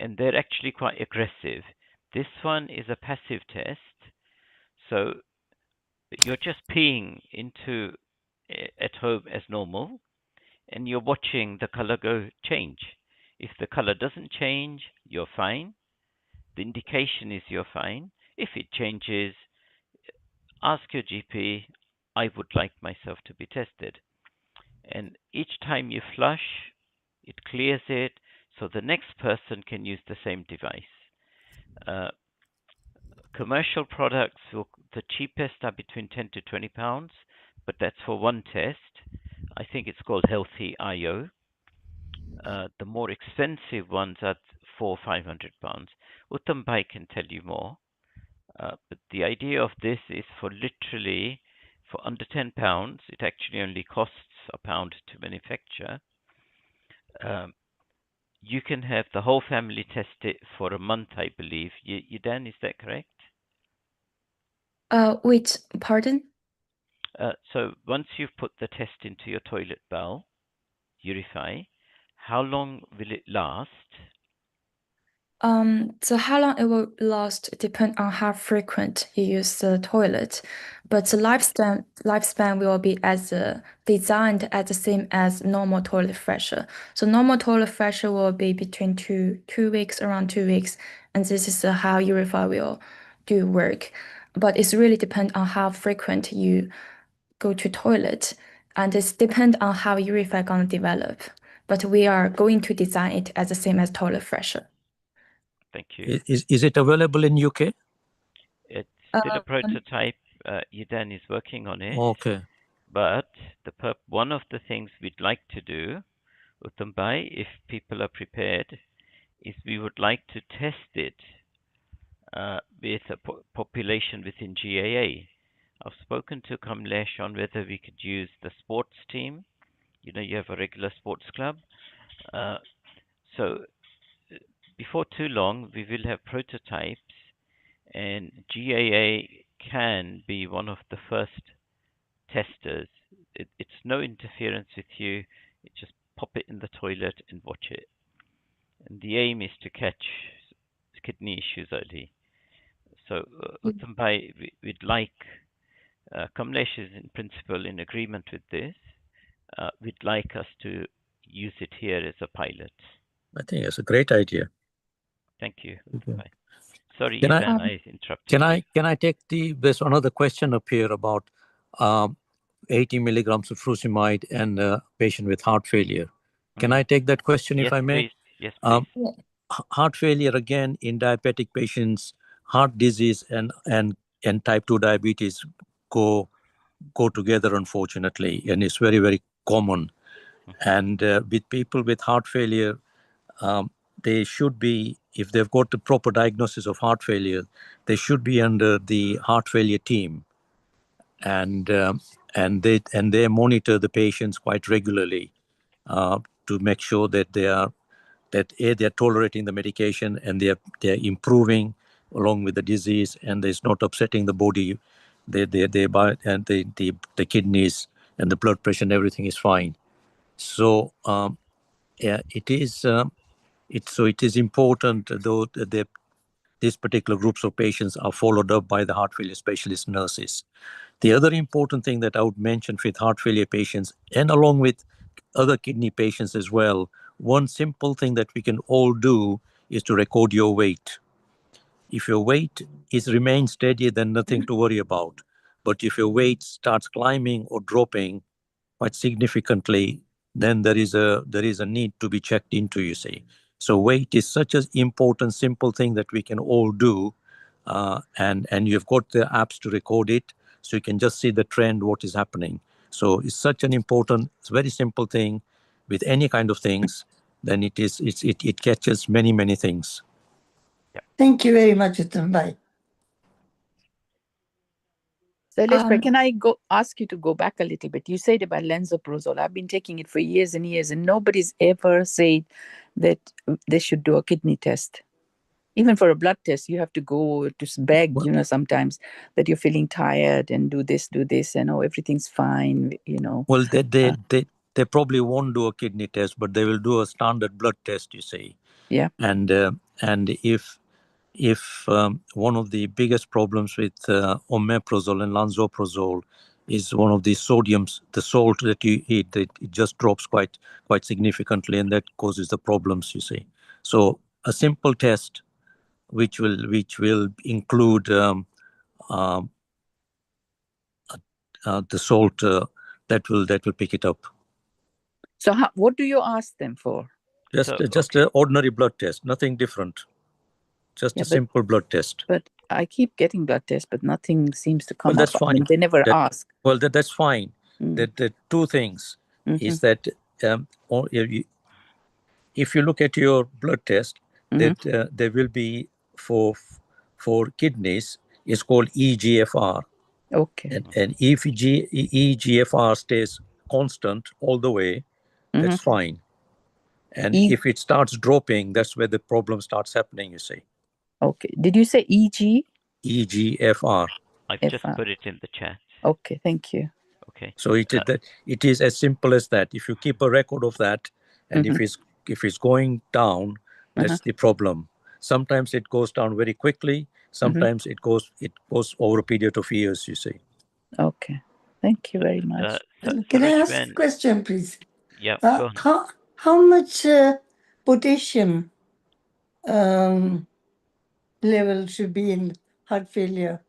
And they're actually quite aggressive. This one is a passive test, so you're just peeing into at home as normal, and you're watching the color go change. If the color doesn't change, you're fine. The indication is you're fine. If it changes, ask your GP, I would like myself to be tested. And each time you flush, it clears it, so the next person can use the same device. Commercial products, the cheapest are between 10 to 20 pounds, but that's for one test. I think it's called Healthy IO. The more expensive ones are 400-500 pounds. Uttam Bhai can tell you more. But the idea of this is for literally, for under 10 pounds, it actually only costs £1 to manufacture. You can have the whole family test it for a month, I believe. Dan, is that correct? Wait, pardon? So once you've put the test into your toilet bowl, Urify, how long will it last? So how long it will last depend on how frequent you use the toilet, but the lifespan will be designed as the same as normal toilet fresher. So normal toilet fresher will be between two weeks, around 2 weeks, and this is how Urify will do work. But it's really depend on how frequent you go to toilet, and it's depend on how Urify gonna develop. But we are going to design it as the same as toilet fresher. Thank you. Is it available in UK? It's still a prototype. Yudan is working on it. Okay. But one of the things we'd like to do, Uttam Bhai, if people are prepared, is we would like to test it with a population within GAA. I've spoken to Kamlesh on whether we could use the sports team. You know, you have a regular sports club. So before too long, we will have prototypes, and GAA can be one of the first testers. It's no interference with you. You just pop it in the toilet and watch it. And the aim is to catch kidney issues early. So, Uttam Bhai, we'd like, Kamlesh is in principle in agreement with this. We'd like us to use it here as a pilot. I think it's a great idea. Thank you. Okay. Sorry, Can I interrupted. Can I take there's another question up here about 80 milligrams of furosemide and a patient with heart failure. Can I take that question if I may? Please. Yes, please. Heart failure, again, in diabetic patients, heart disease and type 2 diabetes go together, unfortunately, and it's very, very common. And with people with heart failure, they should be, if they've got the proper diagnosis of heart failure, they should be under the heart failure team, and they monitor the patients quite regularly to make sure that they're tolerating the medication and they're improving along with the disease, and it's not upsetting the body, and the kidneys and the blood pressure and everything is fine. So it is important though that these particular groups of patients are followed up by the heart failure specialist nurses. The other important thing that I would mention with heart failure patients, and along with other kidney patients as well, one simple thing that we can all do is to record your weight. If your weight remains steady, then nothing to worry about. But if your weight starts climbing or dropping quite significantly, then there is a need to be checked into, you see. So weight is such an important, simple thing that we can all do. And you've got the apps to record it, so you can just see the trend, what is happening. So it's such an important, it's a very simple thing. With any kind of things, then it catches many, many things. Thank you very much, Uttam Bhai. Saileshbhai, can I ask you to go back a little bit? You said about lansoprazole. I've been taking it for years and years, and nobody's ever said that they should do a kidney test. Even for a blood test, you have to go to beg, sometimes that you're feeling tired and do this, and everything's fine, Well, they probably won't do a kidney test, but they will do a standard blood test, you see. Yeah. And if one of the biggest problems with omeprazole and lansoprazole is one of the sodiums, the salt that you eat, that it just drops quite significantly, and that causes the problems, you see. So a simple test, which will include the salt, that will pick it up. So what do you ask them for? Just an ordinary blood test, nothing different. Just a simple blood test. But I keep getting blood tests, but nothing seems to come Well, that's up. fine. I mean, they never ask. Well, that's fine. The two things is that if you look at your blood test, that there will be for kidneys, it's called EGFR. Okay. And if EGFR stays constant all the way, that's fine. And if it starts dropping, that's where the problem starts happening, you see. Okay. Did you say EGFR. I've just put it in the chat. Okay, thank you. Okay. So it is as simple as that. If you keep a record of that, and if it's going down, that's the problem. Sometimes it goes down very quickly. Sometimes it goes over a period of years, you see. Okay. Thank you very much. Can I ask a question, please? Yeah, go on. How much potassium level should be in heart failure?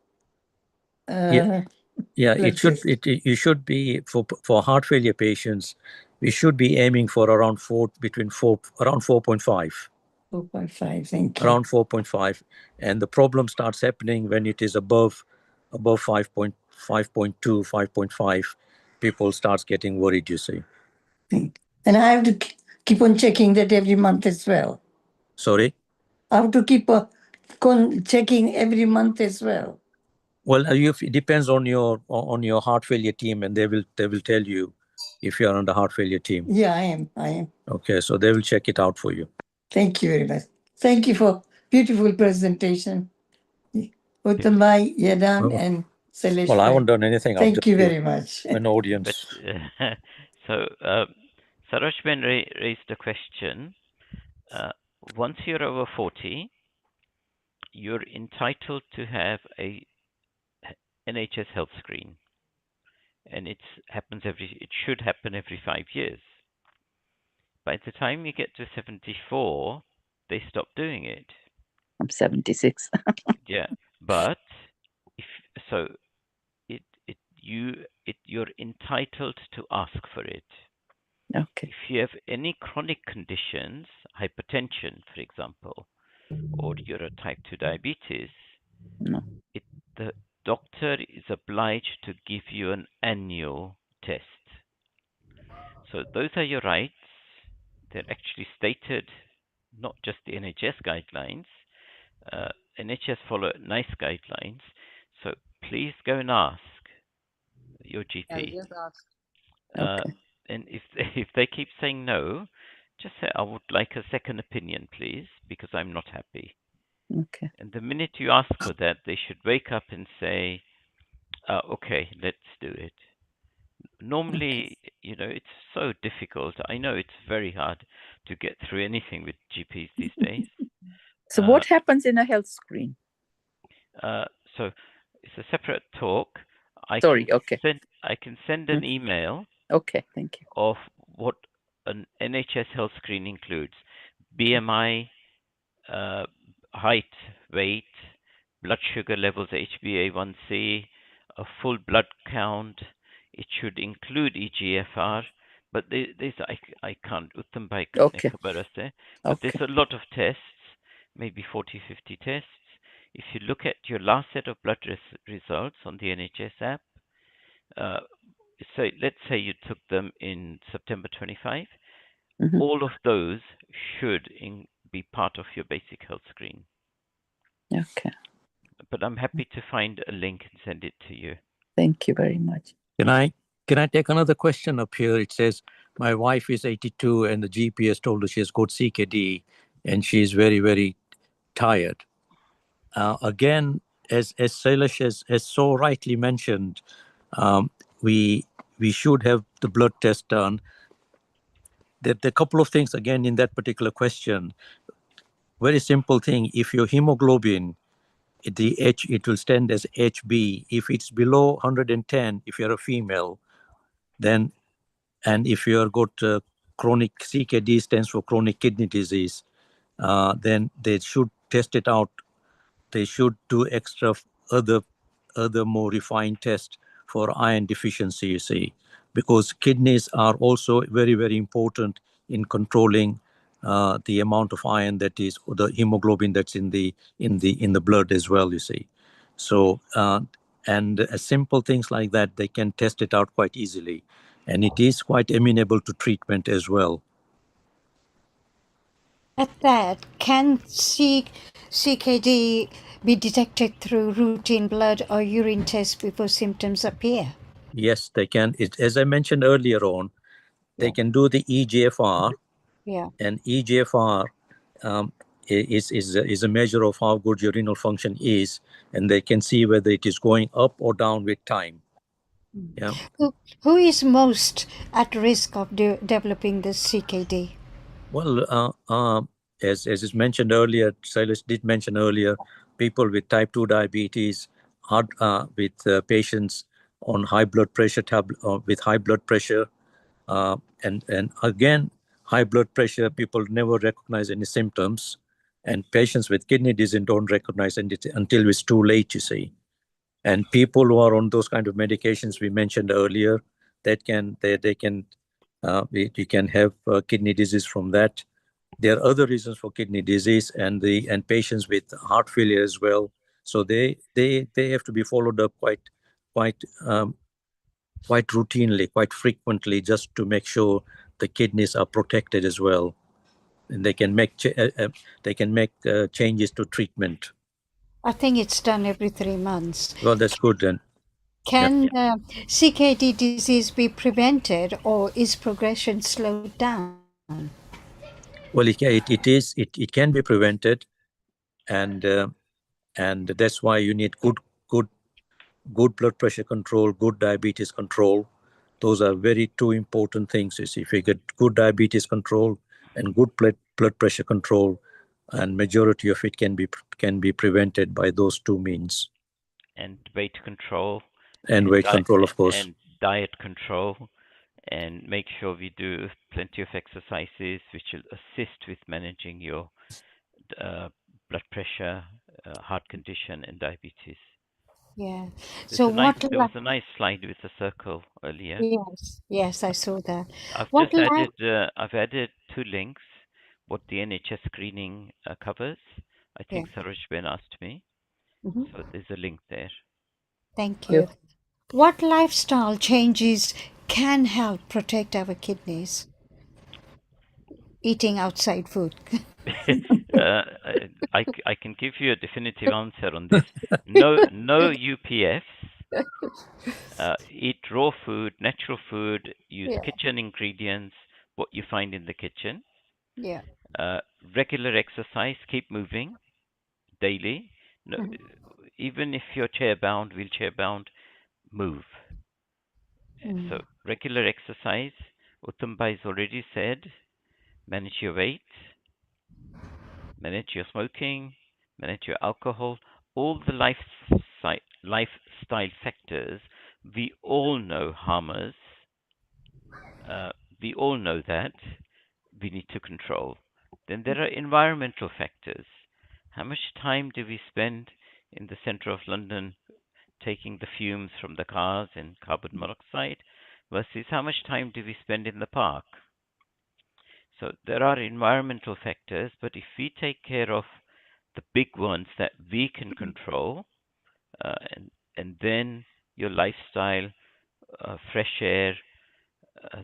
It should. You should be for heart failure patients. We should be aiming for around 4.5. 4.5. Thank you. Around 4.5, and the problem starts happening when it is above 5.2, 5.5. People starts getting worried, you see. And I have to keep on checking that every month as well. Sorry? I have to keep checking every month as well. Well, it depends on your heart failure team, and they will tell you if you are on the heart failure team. Yeah, I am. Okay, so they will check it out for you. Thank you very much. Thank you for beautiful presentation. Uttambai, Yadan, and Sailesh. Well, I haven't done anything. Thank you very much. An audience. But, so Sarojben raised a question. Once you're over 40, you're entitled to have a NHS health screen, and it should happen every 5 years. By the time you get to 74, they stop doing it. I'm 76. Yeah, but you're entitled to ask for it. Okay. If you have any chronic conditions, hypertension, for example, or you're a type 2 diabetes, the doctor is obliged to give you an annual test. So those are your rights. They're actually stated, not just the NHS guidelines. NHS follow nice guidelines. So please go and ask your GP. I'll just ask. Okay. And if they keep saying no, just say, I would like a second opinion, please, because I'm not happy. Okay. And the minute you ask for that, they should wake up and say, okay, let's do it. Normally, it's so difficult. I know it's very hard to get through anything with GPs these days. So what happens in a health screen? So it's a separate talk. I can send an email. Okay, thank you. Of what an NHS health screen includes: BMI, height, weight, blood sugar levels, HbA1c, a full blood count. It should include EGFR, but there's I can't. Uttambai Okay. But there's a lot of tests, maybe 40, 50 tests. If you look at your last set of blood results on the NHS app, so let's say you took them in September 25, all of those should be part of your basic health screen. Okay. But I'm happy to find a link and send it to you. Thank you very much. Can I take another question up here? It says, my wife is 82 and the GP has told her she has got CKD and she is very, very tired. Again, as Sailesh has so rightly mentioned, we should have the blood test done. There are a couple of things again in that particular question. Very simple thing. If your hemoglobin, it will stand as HB. If it's below 110, if you're a female, then, and if you're got chronic CKD stands for chronic kidney disease, then they should test it out. They should do extra other more refined tests for iron deficiency, you see, because kidneys are also very, very important in controlling the amount of iron that is, or the hemoglobin that's in the blood as well, you see. So and simple things like that, they can test it out quite easily, and it is quite amenable to treatment as well. At that, can CKD be detected through routine blood or urine tests before symptoms appear? Yes, they can. As I mentioned earlier on, they can do the EGFR, Yeah. and EGFR is a measure of how good your renal function is, and they can see whether it is going up or down with time. Yeah. Who is most at risk of developing this CKD? Well, as is mentioned earlier, Silas did mention earlier, people with type 2 diabetes, with patients on high blood pressure with high blood pressure, and again, high blood pressure, people never recognize any symptoms, and patients with kidney disease don't recognize it until it's too late, you see. And people who are on those kind of medications we mentioned earlier, that you can have kidney disease from that. There are other reasons for kidney disease, and patients with heart failure as well. So they have to be followed up quite routinely, quite frequently, just to make sure the kidneys are protected as well, and they can make changes to treatment. I think it's done every 3 months. Well, that's good then. Can CKD disease be prevented, or is progression slowed down? Well, it can be prevented, and that's why you need good blood pressure control, good diabetes control. Those are very two important things. You see, if you get good diabetes control and good blood pressure control, and majority of it can be prevented by those two means. And weight control. And weight control, of course. And diet control. And make sure we do plenty of exercises which will assist with managing your blood pressure, heart condition, and diabetes. Yeah. There So was a nice slide with a circle earlier. Yes, I saw that. I've added 2 links. What the NHS screening covers. I think Sarojben asked me. So there's a link there. Thank you. What lifestyle changes can help protect our kidneys? Eating outside food. I can give you a definitive answer on this. No UPFs. Eat raw food, natural food. Use kitchen ingredients. What you find in the kitchen. Yeah. Regular exercise. Keep moving daily. No, even if you're chair-bound, wheelchair-bound, move. So regular exercise. Uttambai has already said. Manage your weight. Manage your smoking. Manage your alcohol. All the lifestyle factors we all know harm us. We all know that we need to control. Then there are environmental factors. How much time do we spend in the center of London taking the fumes from the cars and carbon monoxide versus how much time do we spend in the park? So there are environmental factors, but if we take care of the big ones that we can control, and then your lifestyle, fresh air,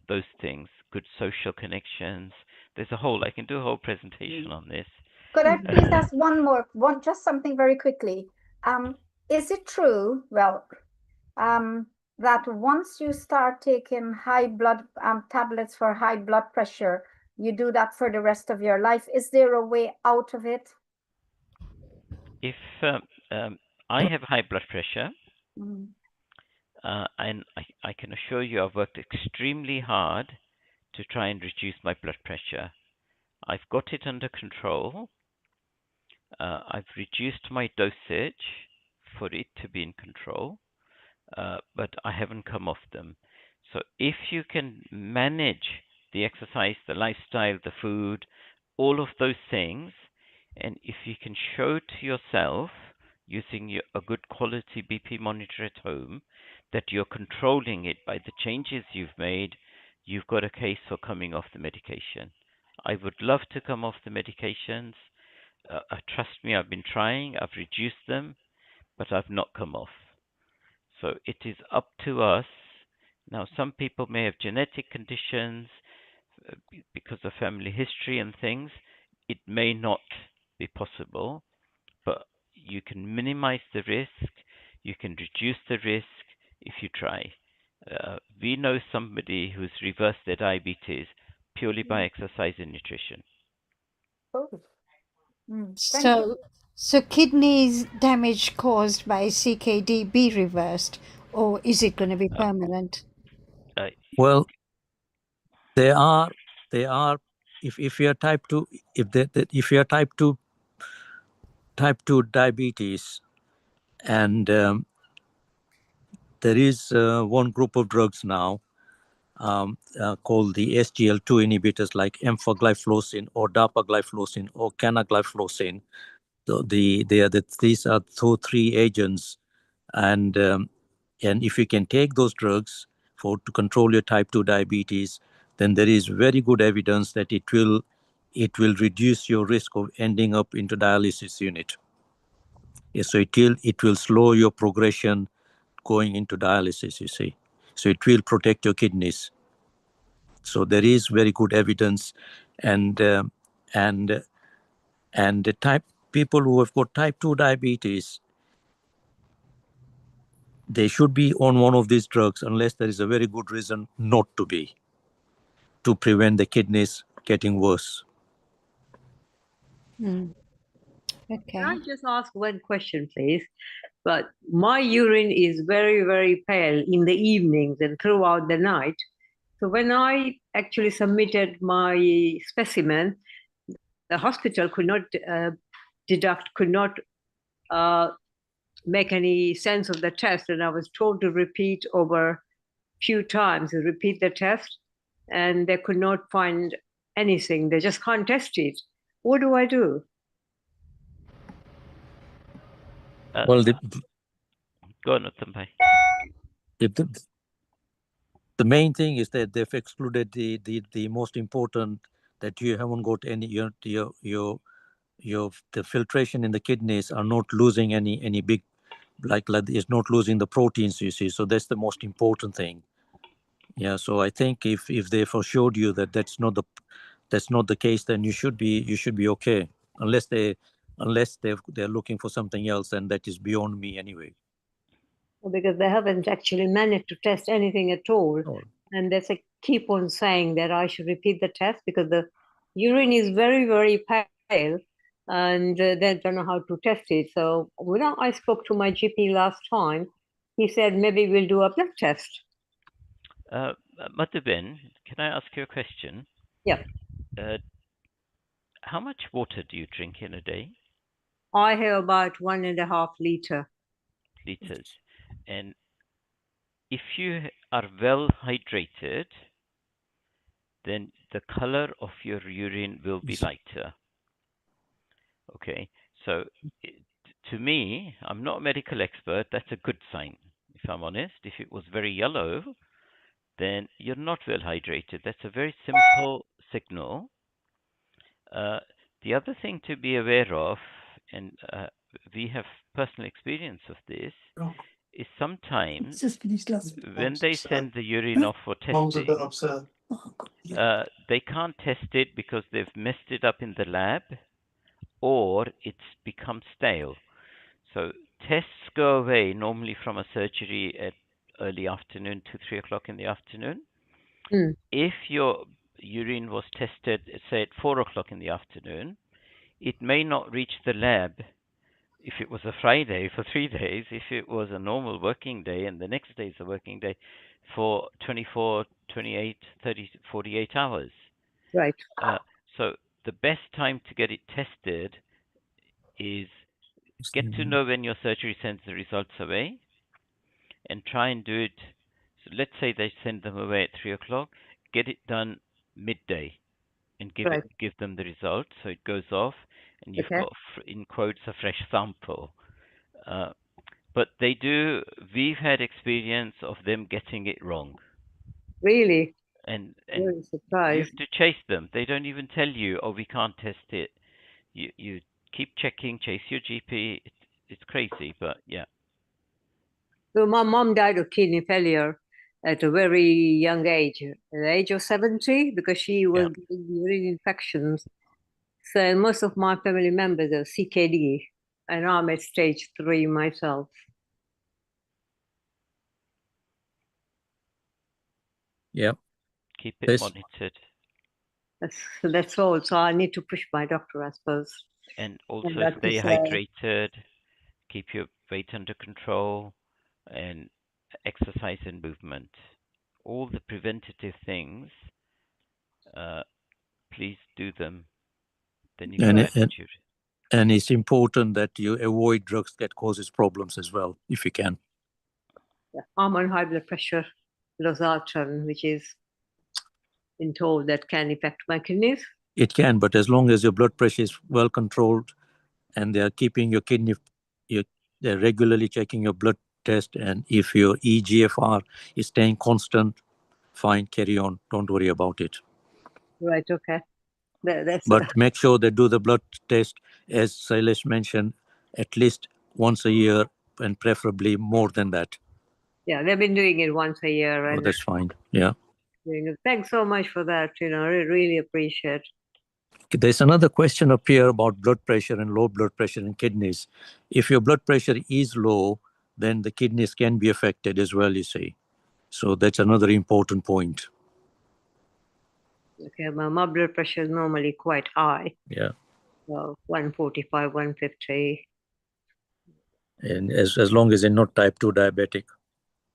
those things, good social connections. There's I can do a whole presentation on this. Could I please ask one, just something very quickly? Is it true? Well, that once you start taking high blood tablets for high blood pressure, you do that for the rest of your life. Is there a way out of it? If I have high blood pressure, Mm. and I can assure you I've worked extremely hard to try and reduce my blood pressure. I've got it under control. I've reduced my dosage for it to be in control, but I haven't come off them. So if you can manage the exercise, the lifestyle, the food, all of those things, and if you can show to yourself using a good quality BP monitor at home that you're controlling it by the changes you've made, you've got a case for coming off the medication. I would love to come off the medications. Trust me, I've been trying, I've reduced them, but I've not come off. So it is up to us. Now, some people may have genetic conditions because of family history and things. It may not be possible, but you can minimize the risk, you can reduce the risk if you try. We know somebody who's reversed their diabetes purely by exercise and nutrition. Thank you. So kidneys damage caused by CKD be reversed, or is it going to be permanent? Well, there are if you are type 2, if you are type 2 diabetes, and there is one group of drugs now called the SGL2 inhibitors, like empagliflozin or dapagliflozin or canagliflozin. So these are three agents, and if you can take those drugs to control your type 2 diabetes, then there is very good evidence that it will reduce your risk of ending up into dialysis unit. So it will slow your progression going into dialysis, you see. So it will protect your kidneys. So there is very good evidence, and the people who have got type 2 diabetes, they should be on one of these drugs unless there is a very good reason not to be, to prevent the kidneys getting worse. Okay. Can I just ask one question, please? But my urine is very, very pale in the evenings and throughout the night. So when I actually submitted my specimen, the hospital could not make any sense of the test, and I was told to repeat over few times, repeat the test, and they could not find anything. They just can't test it. What do I do? Well, go on, Uttam. The main thing is that they've excluded the most important, that you haven't got any the filtration in the kidneys are not losing any big, like is not losing the proteins, you see. So that's the most important thing. Yeah. So I think if they've assured you that that's not the case, then you should be okay. Unless they're looking for something else, and that is beyond me anyway. Because they haven't actually managed to test anything at all. Oh. And they keep on saying that I should repeat the test because the urine is very, very pale, and they don't know how to test it. So when I spoke to my GP last time, he said maybe we'll do a blood test. Madhuben, can I ask you a question? Yeah. How much water do you drink in a day? I have about 1.5 liters. And if you are well hydrated, then the color of your urine will be lighter. Okay, so to me, I'm not a medical expert, that's a good sign, if I'm honest. If it was very yellow, then you're not well hydrated. That's a very simple signal. The other thing to be aware of, and we have personal experience of this, is sometimes when they send the urine off for testing, they can't test it because they've messed it up in the lab or it's become stale. So tests go away normally from a surgery at early afternoon, 2, 3 o'clock in the afternoon. Mm. If your urine was tested, say at 4 o'clock in the afternoon, it may not reach the lab if it was a Friday for 3 days, if it was a normal working day and the next day is a working day for 24, 28, 30, 48 hours. Right. So the best time to get it tested is get to know when your surgery sends the results away and try and do it. So let's say they send them away at 3 o'clock, get it done midday and give them the result so it goes off and you've got, in quotes, a fresh sample. But we've had experience of them getting it wrong. Really? And Very you surprised. have to chase them. They don't even tell you, oh, we can't test it. You keep checking, chase your GP. It's crazy, but yeah. So my mom died of kidney failure at a very young age, at the age of 70, because she was getting urine infections. So most of my family members are CKD, and I'm at stage 3 myself. Yeah. Keep it monitored. That's all. So I need to push my doctor, I suppose. And also stay hydrated, keep your weight under control, and exercise and movement. All the preventative things, please do them. Then you got attitude. And it's important that you avoid drugs that causes problems as well, if you can. Yeah. I'm on high blood pressure, losartan, which is been told that can affect my kidneys. It can, but as long as your blood pressure is well controlled and they are keeping your kidney, they're regularly checking your blood test, and if your eGFR is staying constant, fine, carry on. Don't worry about it. Right, okay. But make sure they do the blood test, as Sailesh mentioned, at least once a year and preferably more than that. Yeah, they've been doing it once a year. And that's fine, yeah. Thanks so much for that. I really appreciate. There's another question up here about blood pressure and low blood pressure in kidneys. If your blood pressure is low, then the kidneys can be affected as well, you see. So that's another important point. Okay, my blood pressure is normally quite high. Yeah. So 145, 150. And as long as you're not type 2 diabetic.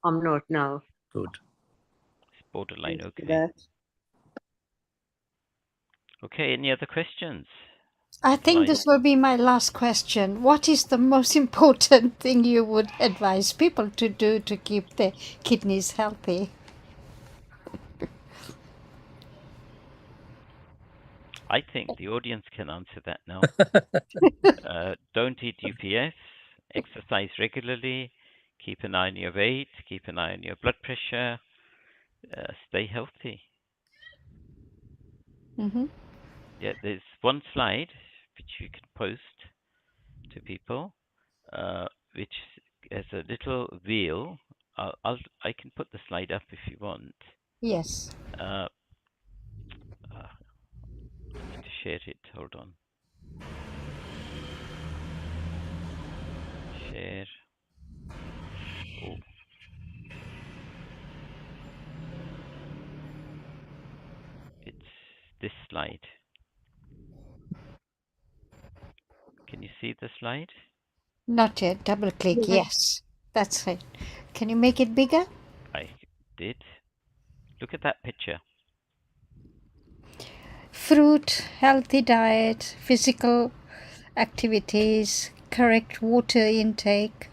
I'm not now. Good. It's borderline okay. Okay, any other questions? I think this will be my last question. What is the most important thing you would advise people to do to keep their kidneys healthy? I think the audience can answer that now. Don't eat UPS, exercise regularly, keep an eye on your weight, keep an eye on your blood pressure, stay healthy. Mm-hmm. Yeah, there's one slide which you can post to people, which has a little wheel. I can put the slide up if you want. Yes. I need to share it. Hold on. Share. Oh. It's this slide. Can you see the slide? Not yet. Double click. Yes. That's it. Can you make it bigger? I did. Look at that picture. Fruit, healthy diet, physical activities, correct water intake.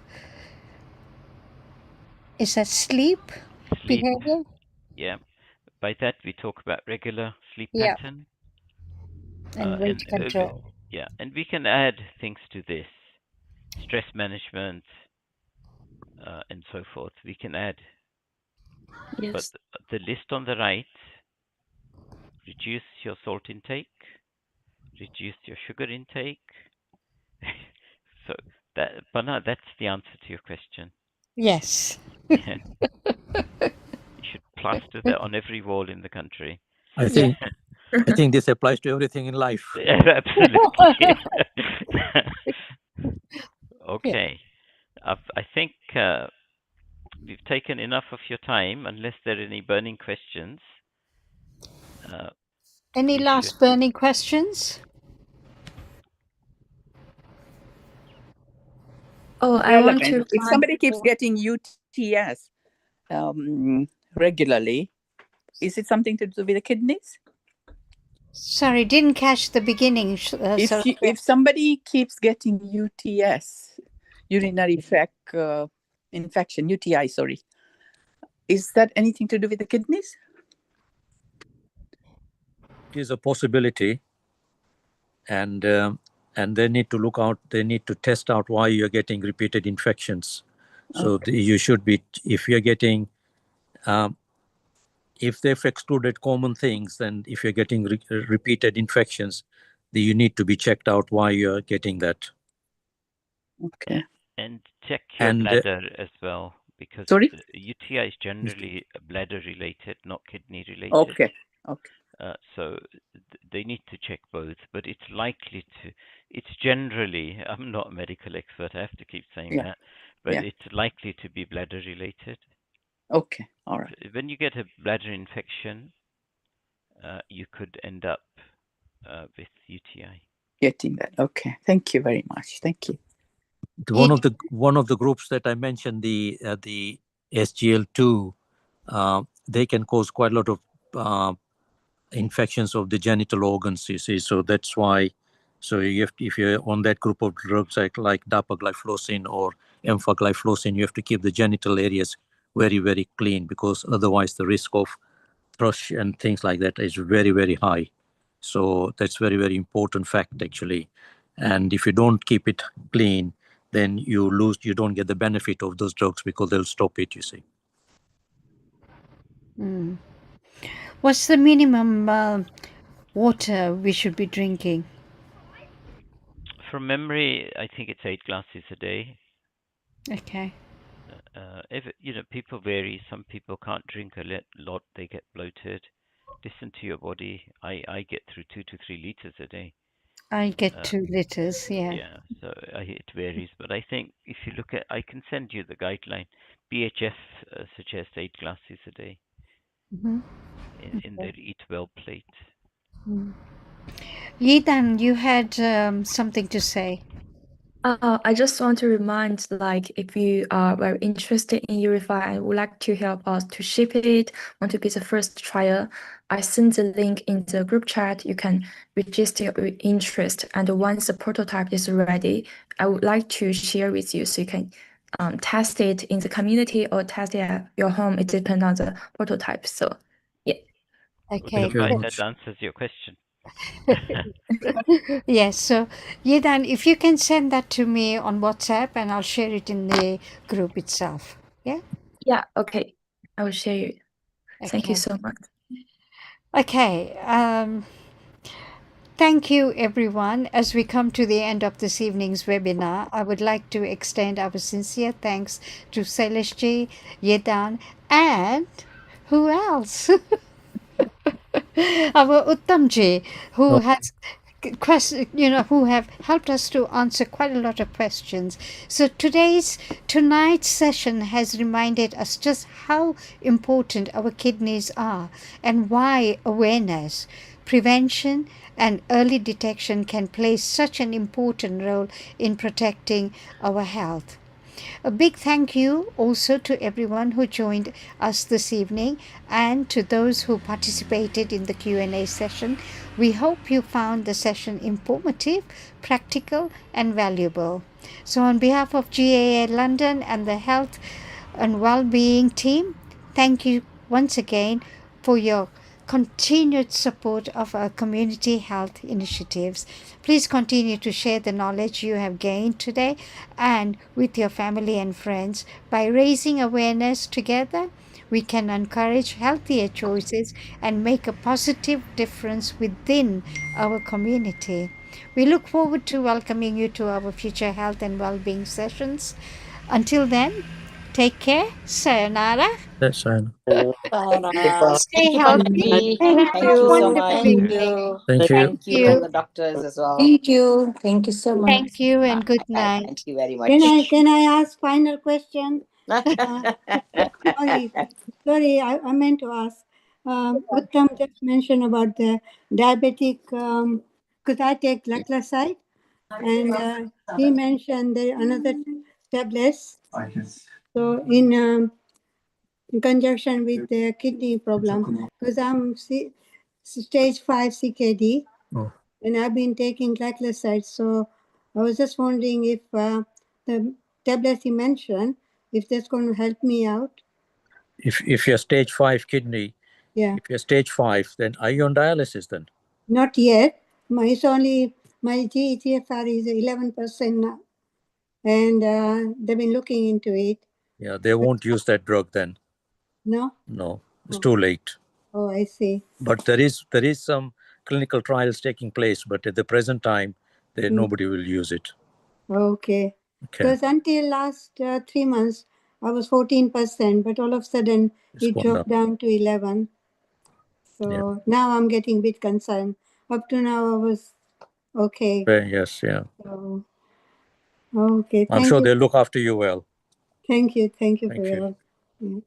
Is that sleep behavior? Yeah. By that we talk about regular sleep Yeah. pattern. And weight control. Yeah, and we can add things to this. Stress management and so forth. We can add. Yes. But the list on the right, reduce your salt intake, reduce your sugar intake. So Bana, that's the answer to your question. Yes. Yeah. You should plaster that on every wall in the country. I think this applies to everything in life. Yeah, absolutely. Okay. I think we've taken enough of your time. Unless there are any burning questions. Any We last should- burning questions? Oh, I want to. If remind somebody keeps people- getting UTS regularly, is it something to do with the kidneys? Sorry, didn't catch the beginning. If somebody keeps getting UTS, urinary tract infection, UTI, sorry, is that anything to do with the kidneys? It is a possibility, and they need to look out. They need to test out why you're getting repeated infections. So you should be, if you're getting, if they've excluded common things, then if you're getting repeated infections, then you need to be checked out why you're getting that. Okay. And check your And bladder as well, because Sorry? UTI is generally bladder related, not kidney related. Okay. So they need to check both, but it's generally, I'm not a medical expert, I have to keep saying that, but it's likely to be bladder related. Okay, all right. When you get a bladder infection, you could end up with UTI. Getting that. Okay. Thank you very much. Thank you. One of the groups that I mentioned, the SGL2, they can cause quite a lot of infections of the genital organs. You see, so that's why. So if you're on that group of drugs like dapagliflozin or empagliflozin, you have to keep the genital areas very, very clean, because otherwise the risk of thrush and things like that is very, very high. So that's very, very important fact actually. And if you don't keep it clean, then you don't get the benefit of those drugs because they'll stop it, you see. What's the minimum water we should be drinking? From memory, I think it's 8 glasses a day. Okay. People vary. Some people can't drink a lot; they get bloated. Listen to your body. I get through 2 to 3 liters a day. I get 2 liters. Yeah. Yeah, so it varies, but I think if you look at, I can send you the guideline. BHF suggests 8 glasses a day in their Eat Well plate. Yidan, you had something to say. I just want to remind, like, if you are very interested in Urify and would like to help us to ship it, want to be the first trial, I send the link in the group chat. You can register your interest, and once the prototype is ready, I would like to share with you so you can test it in the community or test it at your home. It depends on the prototype. So, yeah. Okay. That answers your question. Yes, so Yidan, if you can send that to me on WhatsApp, and I'll share it in the group itself. Yeah? Yeah, okay. I will share it. Thank you so much. Okay. Thank you, everyone. As we come to the end of this evening's webinar, I would like to extend our sincere thanks to Saileshji, Yidan, and who else? Our Uttamji, who has who have helped us to answer quite a lot of questions. So tonight's session has reminded us just how important our kidneys are and why awareness, prevention, and early detection can play such an important role in protecting our health. A big thank you also to everyone who joined us this evening and to those who participated in the Q&A session. We hope you found the session informative, practical, and valuable. So on behalf of GAA London and the Health and Wellbeing team, thank you once again for your continued support of our community health initiatives. Please continue to share the knowledge you have gained today and with your family and friends. By raising awareness together, we can encourage healthier choices and make a positive difference within our community. We look forward to welcoming you to our future health and well-being sessions. Until then, take care. Sayonara. That's fine. Stay healthy. Thank Have a you so wonderful much. evening. Thank you. Thank you, and the doctors as well. Thank you. Thank you so much. Thank you and good night. Thank you very much. Can I ask final question? Sorry, I meant to ask. Uttam just mentioned about the diabetic, because I take glycoside, and he mentioned there another tablets. So in conjunction with the kidney problem, because I'm stage 5 CKD, Oh. and I've been taking glycoside. So I was just wondering if the tablets you mentioned, if that's going to help me out. If you're stage 5 kidney, Yeah. if you're stage 5, then are you on dialysis then? Not yet. My GFR is 11% now, and they've been looking into it. Yeah, they won't use that drug then. No? No, it's too late. Oh, I see. But there is some clinical trials taking place, but at the present time, nobody will use it. Okay. Okay. Because until last 3 months, I was 14%, but all of a sudden It's it gone dropped down to 11. So now I'm getting a bit concerned. Up to now, I was okay. Yes, yeah. So, okay. I'm sure they'll look after you well. Thank you. Thank you Thank for you. your help. Yeah.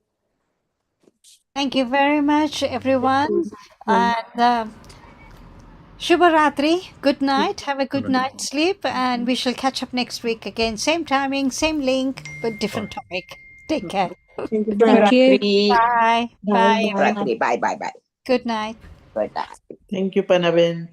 Thank you very much, everyone. And Shubharatri. Good night. Have a good night's sleep, and we shall catch up next week again. Same timing, same link, but different topic. Take care. Thank you. Thank you. Bye. Bye, everyone. Bye. Bye. Good night. Good night. Thank you, Panabin.